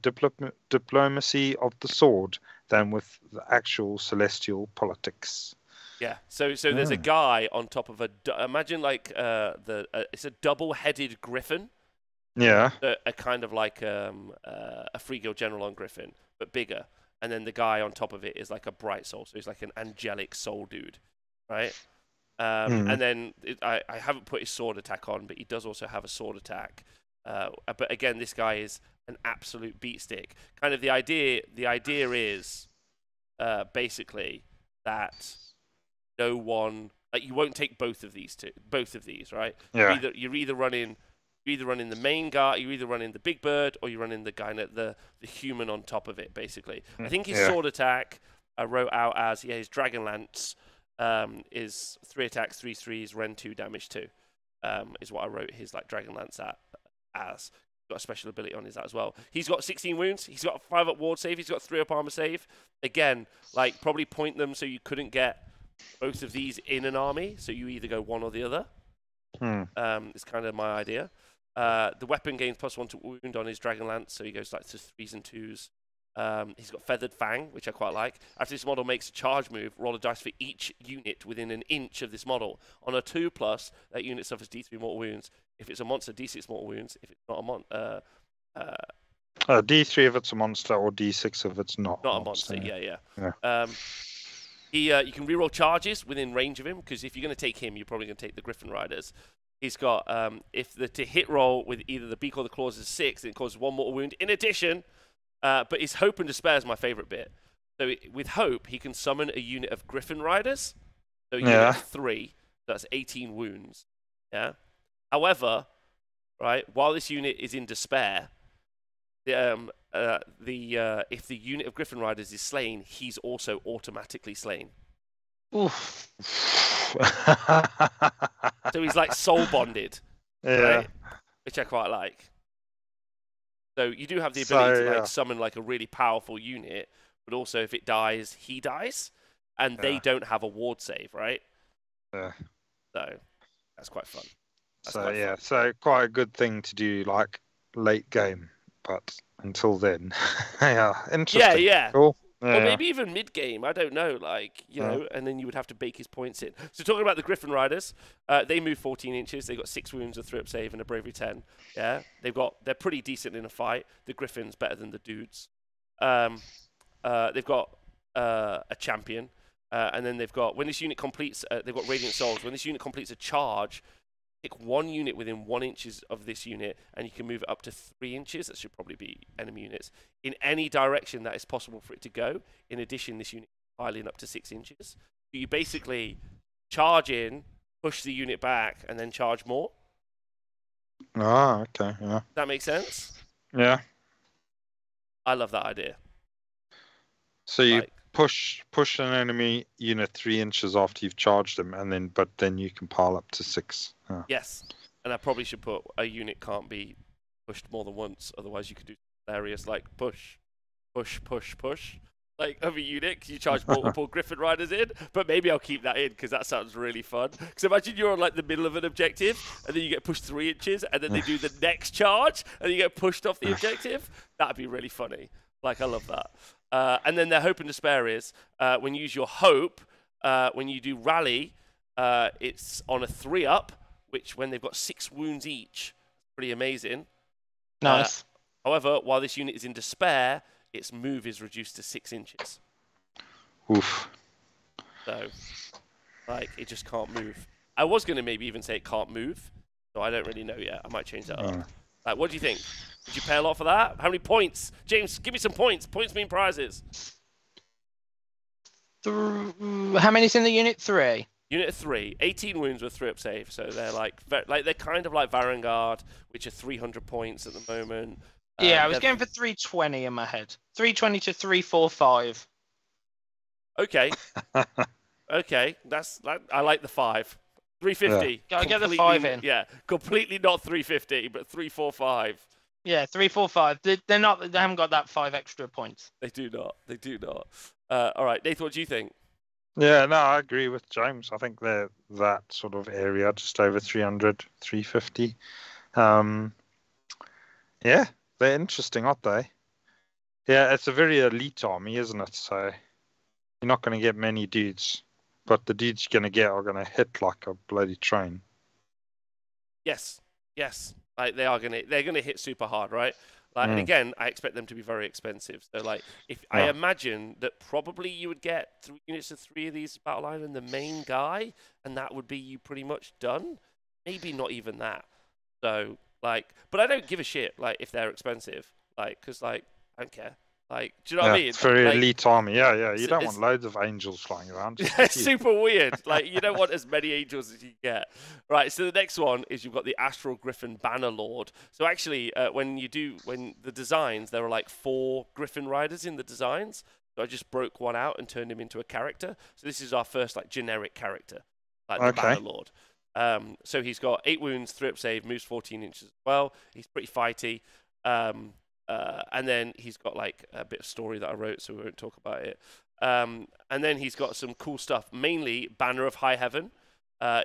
diplomacy of the sword than with the actual celestial politics. Yeah. So there's a guy on top of imagine like it's a double-headed griffin. Yeah. A kind of like a free guild general on Griffin, but bigger. And then the guy on top of it is like a bright soul, so he's like an angelic soul dude, right? And then I haven't put his sword attack on, but he does also have a sword attack. But again, this guy is an absolute beatstick. Kind of the idea is basically that no one you won't take both of these, right? Yeah. You're either running the main guy, you either run in the big bird, or you run in the guy, the human on top of it, basically. I think his sword attack I wrote out as his dragon lance is 3 attacks, 3 threes, rend 2, damage 2. is what I wrote his like Dragonlance as. Got a special ability on his that as well. He's got 16 wounds. He's got a 5-up ward save. He's got 3-up armor save. Again, like probably point them so you couldn't get both of these in an army. So you either go one or the other. It's kind of my idea. The weapon gains +1 to wound on his Dragonlance, so he goes like to 3s and 2s. He's got Feathered Fang, which I quite like. After this model makes a charge move, roll a dice for each unit within an inch of this model. On a 2+, that unit suffers D3 mortal wounds. If it's a monster, D6 mortal wounds. If it's not a D3 if it's a monster, or D6 if it's not. Not a monster. Yeah. You can reroll charges within range of him, because if you're going to take him, you're probably going to take the Griffin Riders. He's got if the to hit roll with either the beak or the claws is 6, then it causes 1 mortal wound. In addition, but his Hope and Despair is my favorite bit. So with Hope, he can summon a unit of Griffin Riders. So you get 3. That's 18 wounds. Yeah. However, right, while this unit is in despair, if the unit of Griffin Riders is slain, he's also automatically slain. Oof. So he's like soul bonded, right? Which I quite like. So you do have the ability to like summon like a really powerful unit, but also if it dies, he dies, and they don't have a ward save, right? Yeah. So that's quite fun. So quite a good thing to do like late game, but until then, interesting. Yeah. Cool. Or maybe even mid-game, I don't know, like, you know, and then you would have to bake his points in. So talking about the Griffin Riders, they move 14 inches, they've got 6 wounds, a 3-up save, and a bravery 10. Yeah, they're pretty decent in a fight. The Griffin's better than the dudes. They've got a champion, and then they've got, when this unit completes, they've got Radiant Souls. When this unit completes a charge, pick 1 unit within 1 inches of this unit, and you can move it up to 3 inches. That should probably be enemy units. In any direction that is possible for it to go. In addition, this unit is piling up to 6 inches. So you basically charge in, push the unit back, and then charge more. Ah, okay, yeah. That makes sense? Yeah. I love that idea. So you push an enemy unit 3 inches after you've charged them, but then you can pile up to 6. Yes, and I probably should put a unit can't be pushed more than once, otherwise you could do hilarious like push, like of a unit because you charge multiple Griffin Riders in. But maybe I'll keep that in because that sounds really fun. Because imagine you're on like the middle of an objective and then you get pushed 3 inches and then they do the next charge and then you get pushed off the objective. That'd be really funny. Like I love that. And then their Hope and Despair is when you use your Hope, when you do Rally, it's on a 3-up, which when they've got 6 wounds each, pretty amazing. Nice. However, while this unit is in Despair, its move is reduced to 6 inches. Oof. So, like, it just can't move. I was going to maybe even say it can't move, so I don't really know yet. I might change that up. Like, what do you think? Would you pay a lot for that? How many points? James, give me some points. Points mean prizes. How many's in the unit? 3. Unit of 3, 18 wounds with 3-up save, so they're like they're kind of like Varangard, which are 300 points at the moment. Yeah, I was going for 320 in my head. 320 to 345. Okay. Okay, I like the 5. 350. Gotta get the 5 in. Yeah, completely not 350, but 345. Yeah, 345. They haven't got that 5 extra points. They do not. All right, Nathan, what do you think? Yeah, no, I agree with James. I think they're that sort of area, just over 300, 350. Yeah, they're interesting, aren't they? Yeah, it's a very elite army, isn't it? So you're not going to get many dudes, but the dudes you're going to get are going to hit like a bloody train. Yes. Like they're going to hit super hard, right? Like, and again, I expect them to be very expensive. So, like, I imagine that probably you would get 3 units of 3 of these battle line and the main guy, and that would be you pretty much done. Maybe not even that. So, like, but I don't give a shit, like, if they're expensive, like, because, like, I don't care. Like, do you know what I mean? It's very like, elite army. Yeah. You don't want loads of angels flying around. It's super weird. Like, you don't want as many angels as you get. Right, so the next one is you've got the Astral Griffin Bannerlord. So actually, when the designs, there are like 4 Griffin Riders in the designs. So I just broke one out and turned him into a character. So this is our first, like, generic character, like the Bannerlord. So he's got 8 wounds, 3 up save, moves 14 inches as well. He's pretty fighty. And then he's got like a bit of story that I wrote, so we won't talk about it. And then he's got some cool stuff, mainly Banner of High Heaven.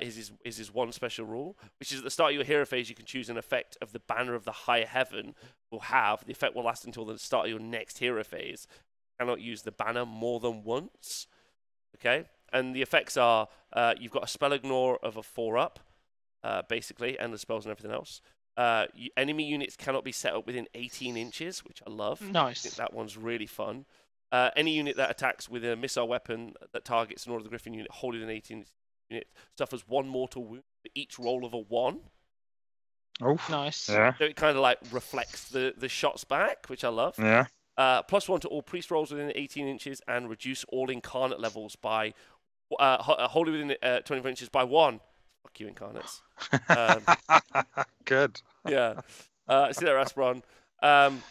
Is his one special rule, which is at the start of your hero phase, you can choose an effect of the Banner of the High Heaven will have. The effect will last until the start of your next hero phase. You cannot use the banner more than once. Okay? And the effects are, you've got a spell ignore of a 4-up, basically, and the spells and everything else. Enemy units cannot be set up within 18 inches, which I love. Nice. I think that one's really fun. Any unit that attacks with a missile weapon that targets an Order of the Griffin unit holding an 18 unit suffers 1 mortal wound for each roll of a 1. Oh, nice. Yeah. So it kind of like reflects the shots back, which I love. Yeah. +1 to all priest rolls within 18 inches and reduce all incarnate levels by holding within 24 inches by 1. Fuck you, incarnates. Good. Yeah. See that, Aspron. And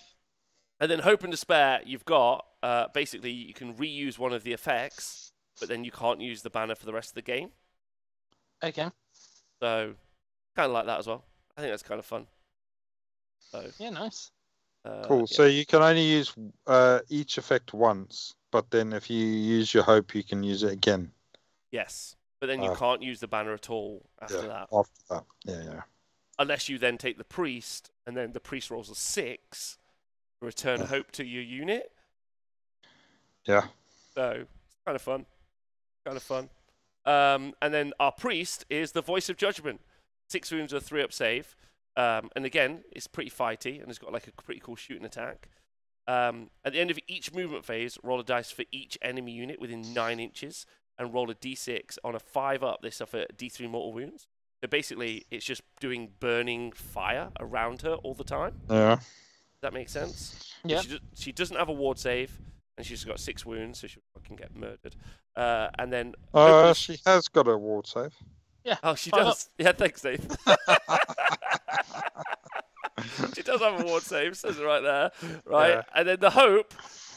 then Hope and Despair, you've got, basically, you can reuse one of the effects, but then you can't use the banner for the rest of the game. Okay. So, kind of like that as well. I think that's kind of fun. So, yeah, nice. Cool. Yeah. So you can only use each effect once, but then if you use your Hope, you can use it again. Yes. But then you can't use the banner at all after that. After that. Yeah. Unless you then take the priest, and then the priest rolls a 6, return Hope to your unit. Yeah. So, it's kind of fun. And then our priest is the Voice of Judgment. 6 wounds with a 3-up save. And again, it's pretty fighty, and it's got like a pretty cool shooting attack. At the end of each movement phase, roll a dice for each enemy unit within 9 inches, and roll a d6. On a 5-up, they suffer d3 mortal wounds. So basically, it's just doing burning fire around her all the time. Yeah. Does that make sense? Yeah. She doesn't have a ward save, and she's got 6 wounds, so she'll fucking get murdered. And then... she has got a ward save. Yeah. Oh, she does. Yeah, thanks, Dave. She does have a ward save, says it right there. Right? Yeah. And then the Hope...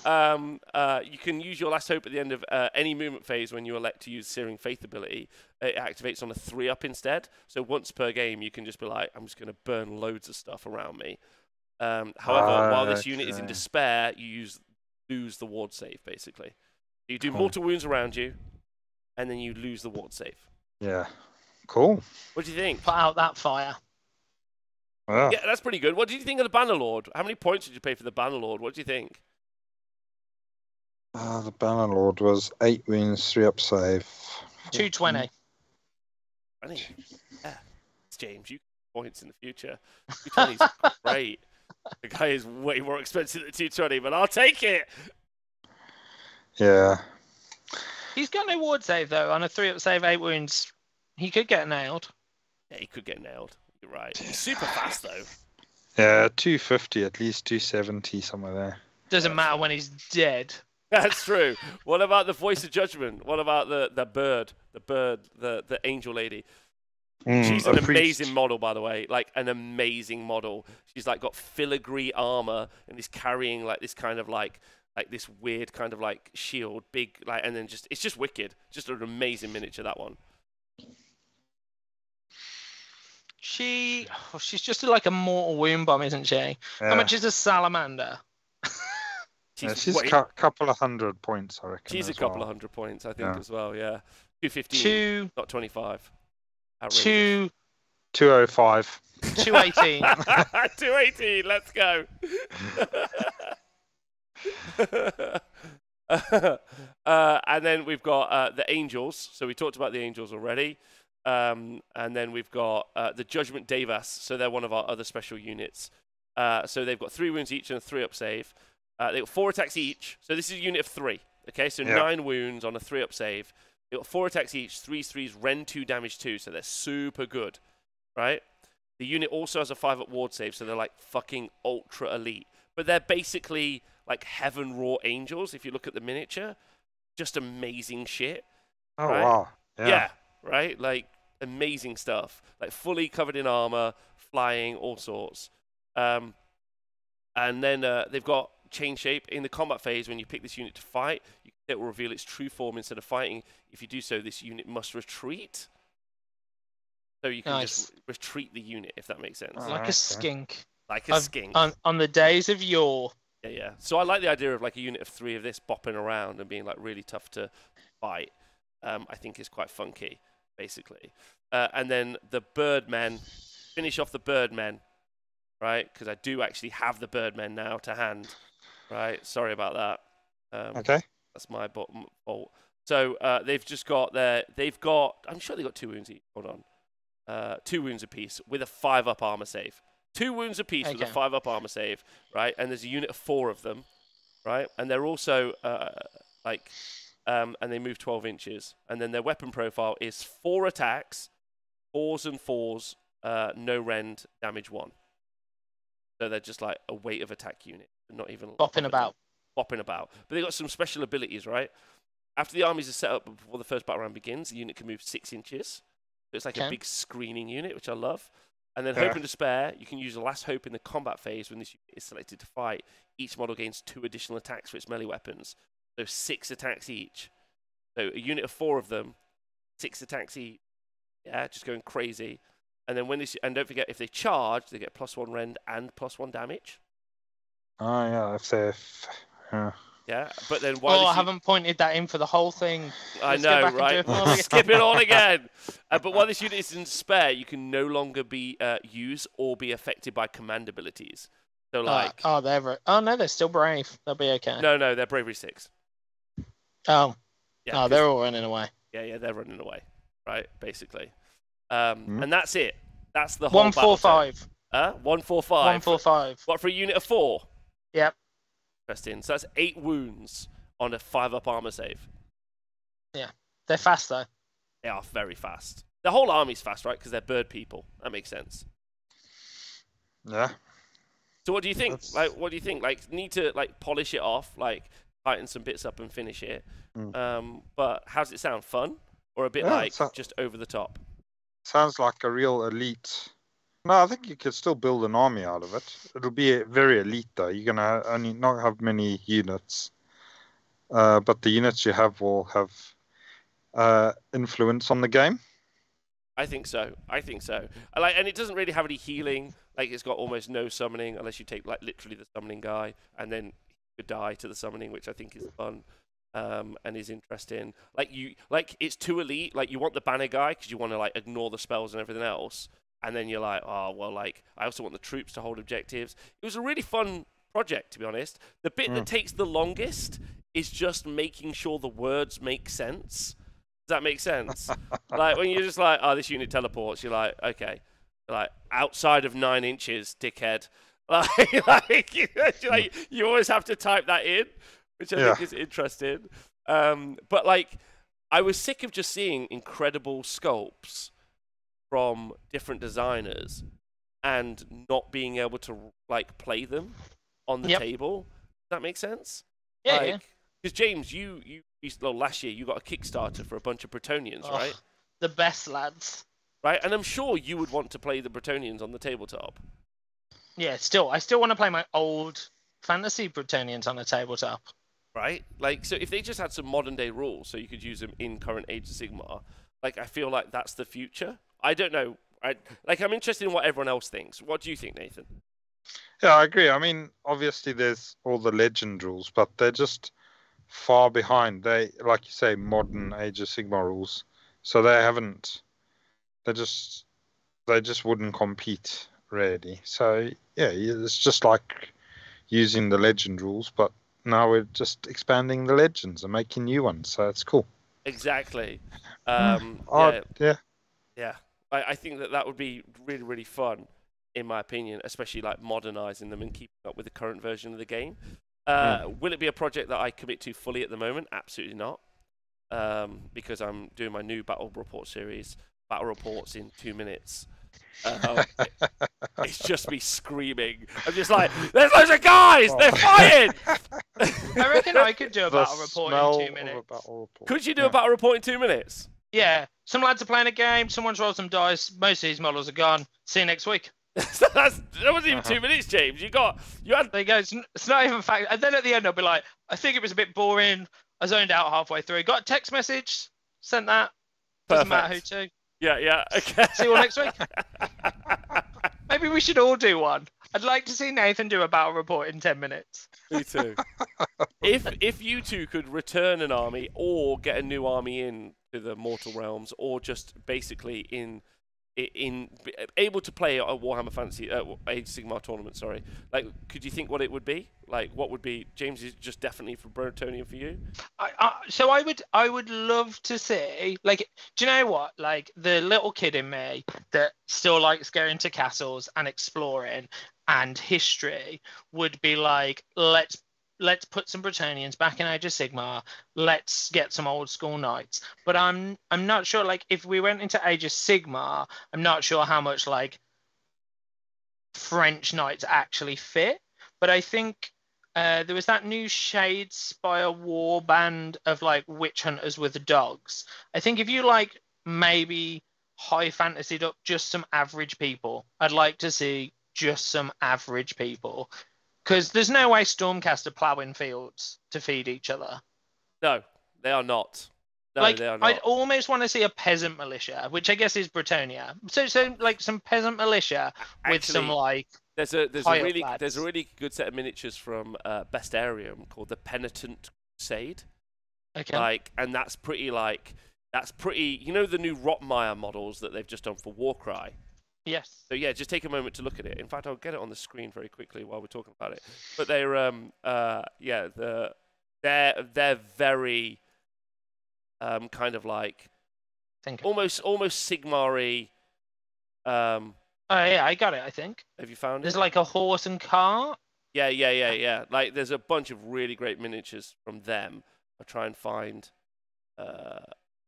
you can use your last Hope at the end of any movement phase when you elect to use Searing Faith ability. It activates on a 3-up instead. So once per game, you can just be like, I'm just going to burn loads of stuff around me. However, while this unit is in despair, you lose the ward save, basically. You do mortal wounds around you, and then you lose the ward save. Yeah. Cool. What do you think? Put out that fire. Wow. Yeah, that's pretty good. What did you think of the Bannerlord? How many points did you pay for the Bannerlord? What do you think? The Bannerlord was 8 wounds, 3-up save. 220. Funny. Yeah. It's James, you points in the future. 220 is great. The guy is way more expensive than 220, but I'll take it. Yeah. He's got no ward save, though. On a 3-up save, 8 wounds, he could get nailed. Yeah, he could get nailed. You're right. He's super fast, though. Yeah, 250, at least 270, somewhere there. Doesn't matter when he's dead. That's true. What about the Voice of Judgment? What about the bird? The angel lady? She's an amazing model, by the way. Like, an amazing model. She's, like, got filigree armor and is carrying, like, this kind of, like this weird kind of, like, shield. Big, like, and then it's just wicked. Just an amazing miniature, that one. She's just like a mortal wound bomb, isn't she? Yeah. How much is a salamander? She's a couple of 100 points, I reckon. She's a couple of 100 points, I think, as well, yeah. 215, not 25. Outrageous. 205. 218. 218, let's go. And then we've got the Angels. So we talked about the Angels already. And then we've got the Judgment Devas. So they're one of our other special units. So they've got 3 wounds each and a 3-up save. They've got 4 attacks each. So this is a unit of 3. Okay, so 9 wounds on a 3-up save. They've got 4 attacks each, 3s, Rend 2, damage 2. So they're super good, right? The unit also has a 5-up ward save, so they're like fucking ultra elite. But they're basically like Heaven Raw Angels, if you look at the miniature. Just amazing shit. Oh, right? wow. Yeah, right? Like, amazing stuff. Like, fully covered in armor, flying, all sorts. And then they've got change shape. In the combat phase, when you pick this unit to fight, it will reveal its true form instead of fighting. If you do so, this unit must retreat. So you can just retreat the unit, if that makes sense. Like a skink. Like a skink. On the days of yore. Yeah. So I like the idea of like a unit of 3 of this bopping around and being like really tough to fight. I think is quite funky, basically. And then the Birdmen, finish off the Birdmen, right? Because I do actually have the Birdmen now to hand, right? Sorry about that. Okay. That's my fault. So they've just got I'm sure they got 2 wounds each. Hold on. 2 wounds apiece with a 5-up armor save. 2 wounds apiece with a 5-up armor save, right? And there's a unit of 4 of them, right? And they're also and they move 12 inches. And then their weapon profile is 4 attacks, 4s and 4s, no rend, damage 1. So they're just like a weight of attack unit, not even bopping about. But they got some special abilities, right? After the armies are set up before the first battle round begins, the unit can move 6 inches. So it's like a big screening unit, which I love. And then Hope and Despair, you can use the last hope in the combat phase when this unit is selected to fight. Each model gains 2 additional attacks for its melee weapons. So 6 attacks each. So a unit of 4 of them, 6 attacks each. Yeah, just going crazy. And then and don't forget, if they charge, they get +1 rend and +1 damage. Oh yeah, if they're Yeah, but then I haven't pointed that in for the whole thing. Let's I know, right? Skip it all again. But while this unit is in Despair, you can no longer be used or be affected by command abilities. So like, no, they're still brave. They'll be okay. No, they're bravery 6. Oh, yeah, they're all running away. Yeah, they're running away, right? Basically, and that's it. That's the whole 145. 145. 145. What, for a unit of 4? Yep. Interesting. So that's 8 wounds on a 5-up armor save. Yeah, they're fast though. They are very fast. The whole army's fast, right? Because they're bird people. That makes sense. Yeah. So what do you think? What do you think? Like, need to polish it off, tighten some bits up and finish it. But how's it sound? Fun or a bit just over the top? Sounds like a real elite. No, I think you could still build an army out of it. It'll be very elite though. You're gonna only not have many units, but the units you have will have influence on the game. I think so. And it doesn't really have any healing. Like, it's got almost no summoning unless you take literally the summoning guy, and then you die to the summoning, which I think is fun. And is interesting. It's too elite. Like, you want the banner guy because you want to ignore the spells and everything else. And then you're like, oh well, I also want the troops to hold objectives. It was a really fun project, to be honest. The bit that takes the longest is just making sure the words make sense. Does that make sense? When you're just like, oh, this unit teleports, you're like, okay, outside of 9 inches, dickhead. You always have to type that in, which I think is interesting. But I was sick of just seeing incredible sculpts from different designers and not being able to play them on the table. Does that make sense? Yeah. Because James, last year you got a Kickstarter for a bunch of Bretonians, right? The best lads. Right, and I'm sure you would want to play the Bretonians on the tabletop. Yeah, I still want to play my old fantasy Bretonians on the tabletop. Right? So if they just had some modern day rules so you could use them in current Age of Sigmar, I feel like that's the future. I don't know. I'm interested in what everyone else thinks. What do you think, Nathan? Yeah, I agree. I mean, obviously there's all the legend rules, but they're just far behind. They, like you say, modern Age of Sigmar rules. So they just wouldn't compete really. So yeah, it's just like using the legend rules, but now we're just expanding the legends and making new ones. So it's cool. Exactly. Yeah. I think that would be really, really fun, in my opinion, especially modernizing them and keeping up with the current version of the game. Will it be a project that I commit to fully at the moment? Absolutely not. Because I'm doing my new battle report series, battle reports in 2 minutes. It's just me screaming. I'm just like, there's loads of guys! They're fighting! I reckon I could do a battle report in 2 minutes. Could you do a battle report in 2 minutes? Yeah. Some lads are playing a game, someone's rolled some dice, most of these models are gone. See you next week. That wasn't even 2 minutes, James. You had... There you go. It's not even fact. And then at the end, I'll be like, I think it was a bit boring. I zoned out halfway through. Got a text message, sent that. Doesn't matter who to. Yeah. Okay. See you all next week. Maybe we should all do one. I'd like to see Nathan do a battle report in 10 minutes. Me too. If you two could return an army or get a new army in to the Mortal Realms, or just basically able to play a Warhammer Fantasy Age of Sigmar tournament, sorry, like, could you think what it would be? Like, what would be, James, is just definitely for Bretonian for you? So I would love to see, like, do you know what, like, the little kid in me that still likes going to castles and exploring and history would be like, let's put some Bretonians back in Age of Sigmar. Let's get some old school knights. But I'm not sure, like, if we went into Age of Sigmar, I'm not sure how much, like, French knights actually fit. But I think there was that new Shadespire war band of, like, witch hunters with dogs. I think if you, like, maybe high fantasied up just some average people, I'd like to see just some average people. Because there's no way Stormcast are ploughing fields to feed each other. No, they are not. No, like, they are not. I'd almost want to see a peasant militia, which I guess is Bretonia. So like some peasant militia with some, like, there's a really good set of miniatures from Bestarium called the Penitent Crusade. Okay. Like, and that's pretty. You know the new Rotmire models that they've just done for Warcry. Yes. So yeah, just take a moment to look at it. In fact, I'll get it on the screen very quickly while we're talking about it. But they're they're very kind of like almost Sigmar-y. Oh yeah, I got it. I think. Have you found it? There's like a horse and cart. Yeah. Like, there's a bunch of really great miniatures from them. I'll try and find.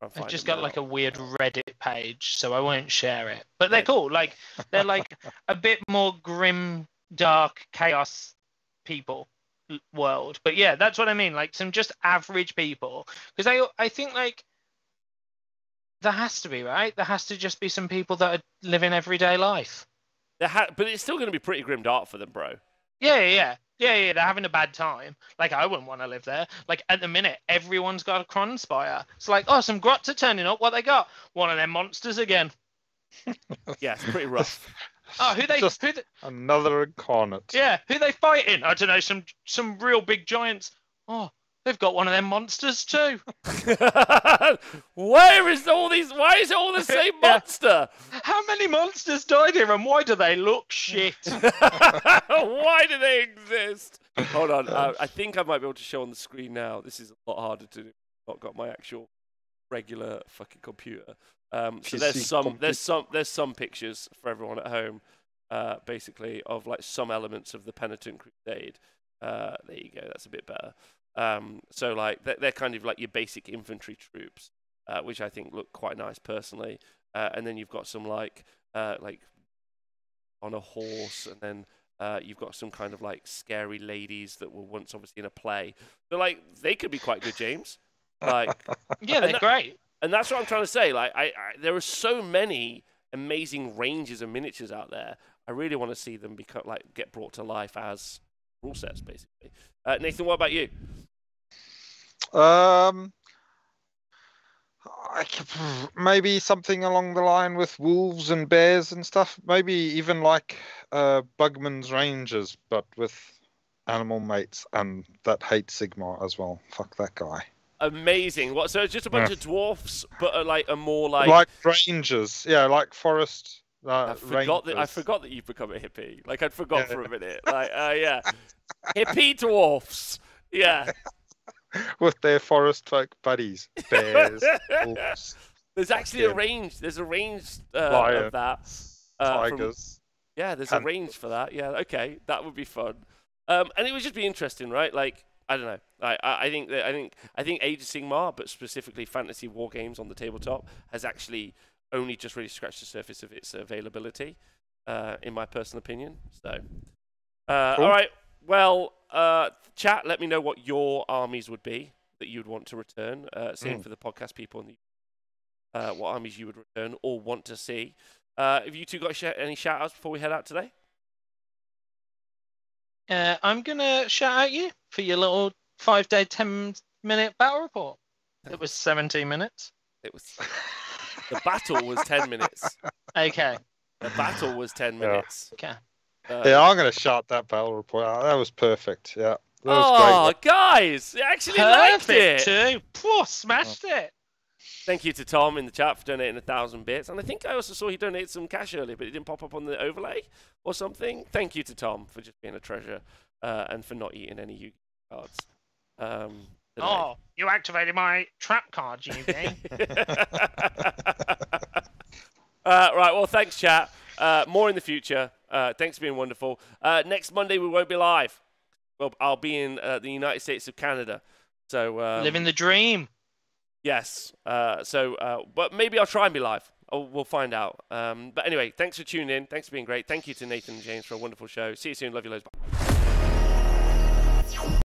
I've just got like a weird Reddit page, so I won't share it. But they're cool. Like, they're like a bit more grim, dark, chaos people world. But yeah, that's what I mean. Like, some just average people. Because I think, like, there has to be, right? There has to just be some people that are living everyday life. But it's still going to be pretty grim dark for them, bro. Yeah. They're having a bad time. Like, I wouldn't want to live there. Like, at the minute, everyone's got a Cronspire. It's like, oh, some grots are turning up. What they got? One of them monsters again. Yeah, it's pretty rough. Oh, another incarnate. Yeah, who they fighting? I don't know. Some real big giants. Oh, they've got one of them monsters too. Why is it all the same monster? How many monsters died here, and why do they look shit? Why do they exist? Hold on, I think I might be able to show on the screen now. This is a lot harder to do. I've not got my actual regular fucking computer. So there's some pictures for everyone at home, basically, of, like, some elements of the Penitent Crusade. There you go. That's a bit better. So, like, they're kind of like your basic infantry troops, which I think look quite nice personally. And then you've got some like on a horse, and then you've got some kind of like scary ladies that were once obviously in a play. So, like, they could be quite good, James. Like, yeah, they're great. And that's what I'm trying to say. Like, there are so many amazing ranges of miniatures out there. I really want to see them get brought to life as rule sets, basically. Nathan, what about you? Maybe something along the line with wolves and bears and stuff. Maybe even like Bugman's Rangers, but with animal mates and that hate Sigmar as well. Fuck that guy. Amazing. What? So it's just a bunch of dwarfs, but like a more like rangers. Yeah, like forest. I forgot that you've become a hippie. Like, I'd forgot for a minute. Like, yeah, hippie dwarfs. Yeah. With their forest folk buddies, bears, wolves. There's actually a range. There's a range of that. Tigers. There's a range for that. Yeah, okay, that would be fun. And it would just be interesting, right? Like, I don't know. I think Age of Sigmar, but specifically fantasy war games on the tabletop, has actually only just really scratched the surface of its availability, in my personal opinion. So, cool. All right. Well, chat, let me know what your armies would be that you'd want to return. Same for the podcast people, and what armies you would return or want to see. Have you two got any shout-outs before we head out today? I'm going to shout out you for your little 5-day, 10-minute battle report. It was 17 minutes. It was... The battle was 10 minutes. Okay. The battle was 10 minutes. Okay. Yeah, I'm going to shout that battle report out. That was perfect. Yeah. That was great. Guys, you actually liked it. Too. Phew, smashed it. Thank you to Tom in the chat for donating 1,000 bits. And I think I also saw he donated some cash earlier, but it didn't pop up on the overlay or something. Thank you to Tom for just being a treasure and for not eating any Yu-Gi-Oh cards. Oh, you activated my trap card, GV. Right, well, thanks, chat. More in the future. Thanks for being wonderful. Next Monday, we won't be live. Well, I'll be in the United States of Canada. So living the dream. Yes. But maybe I'll try and be live. We'll find out. But anyway, thanks for tuning in. Thanks for being great. Thank you to Nathan and James for a wonderful show. See you soon. Love you loads. Bye.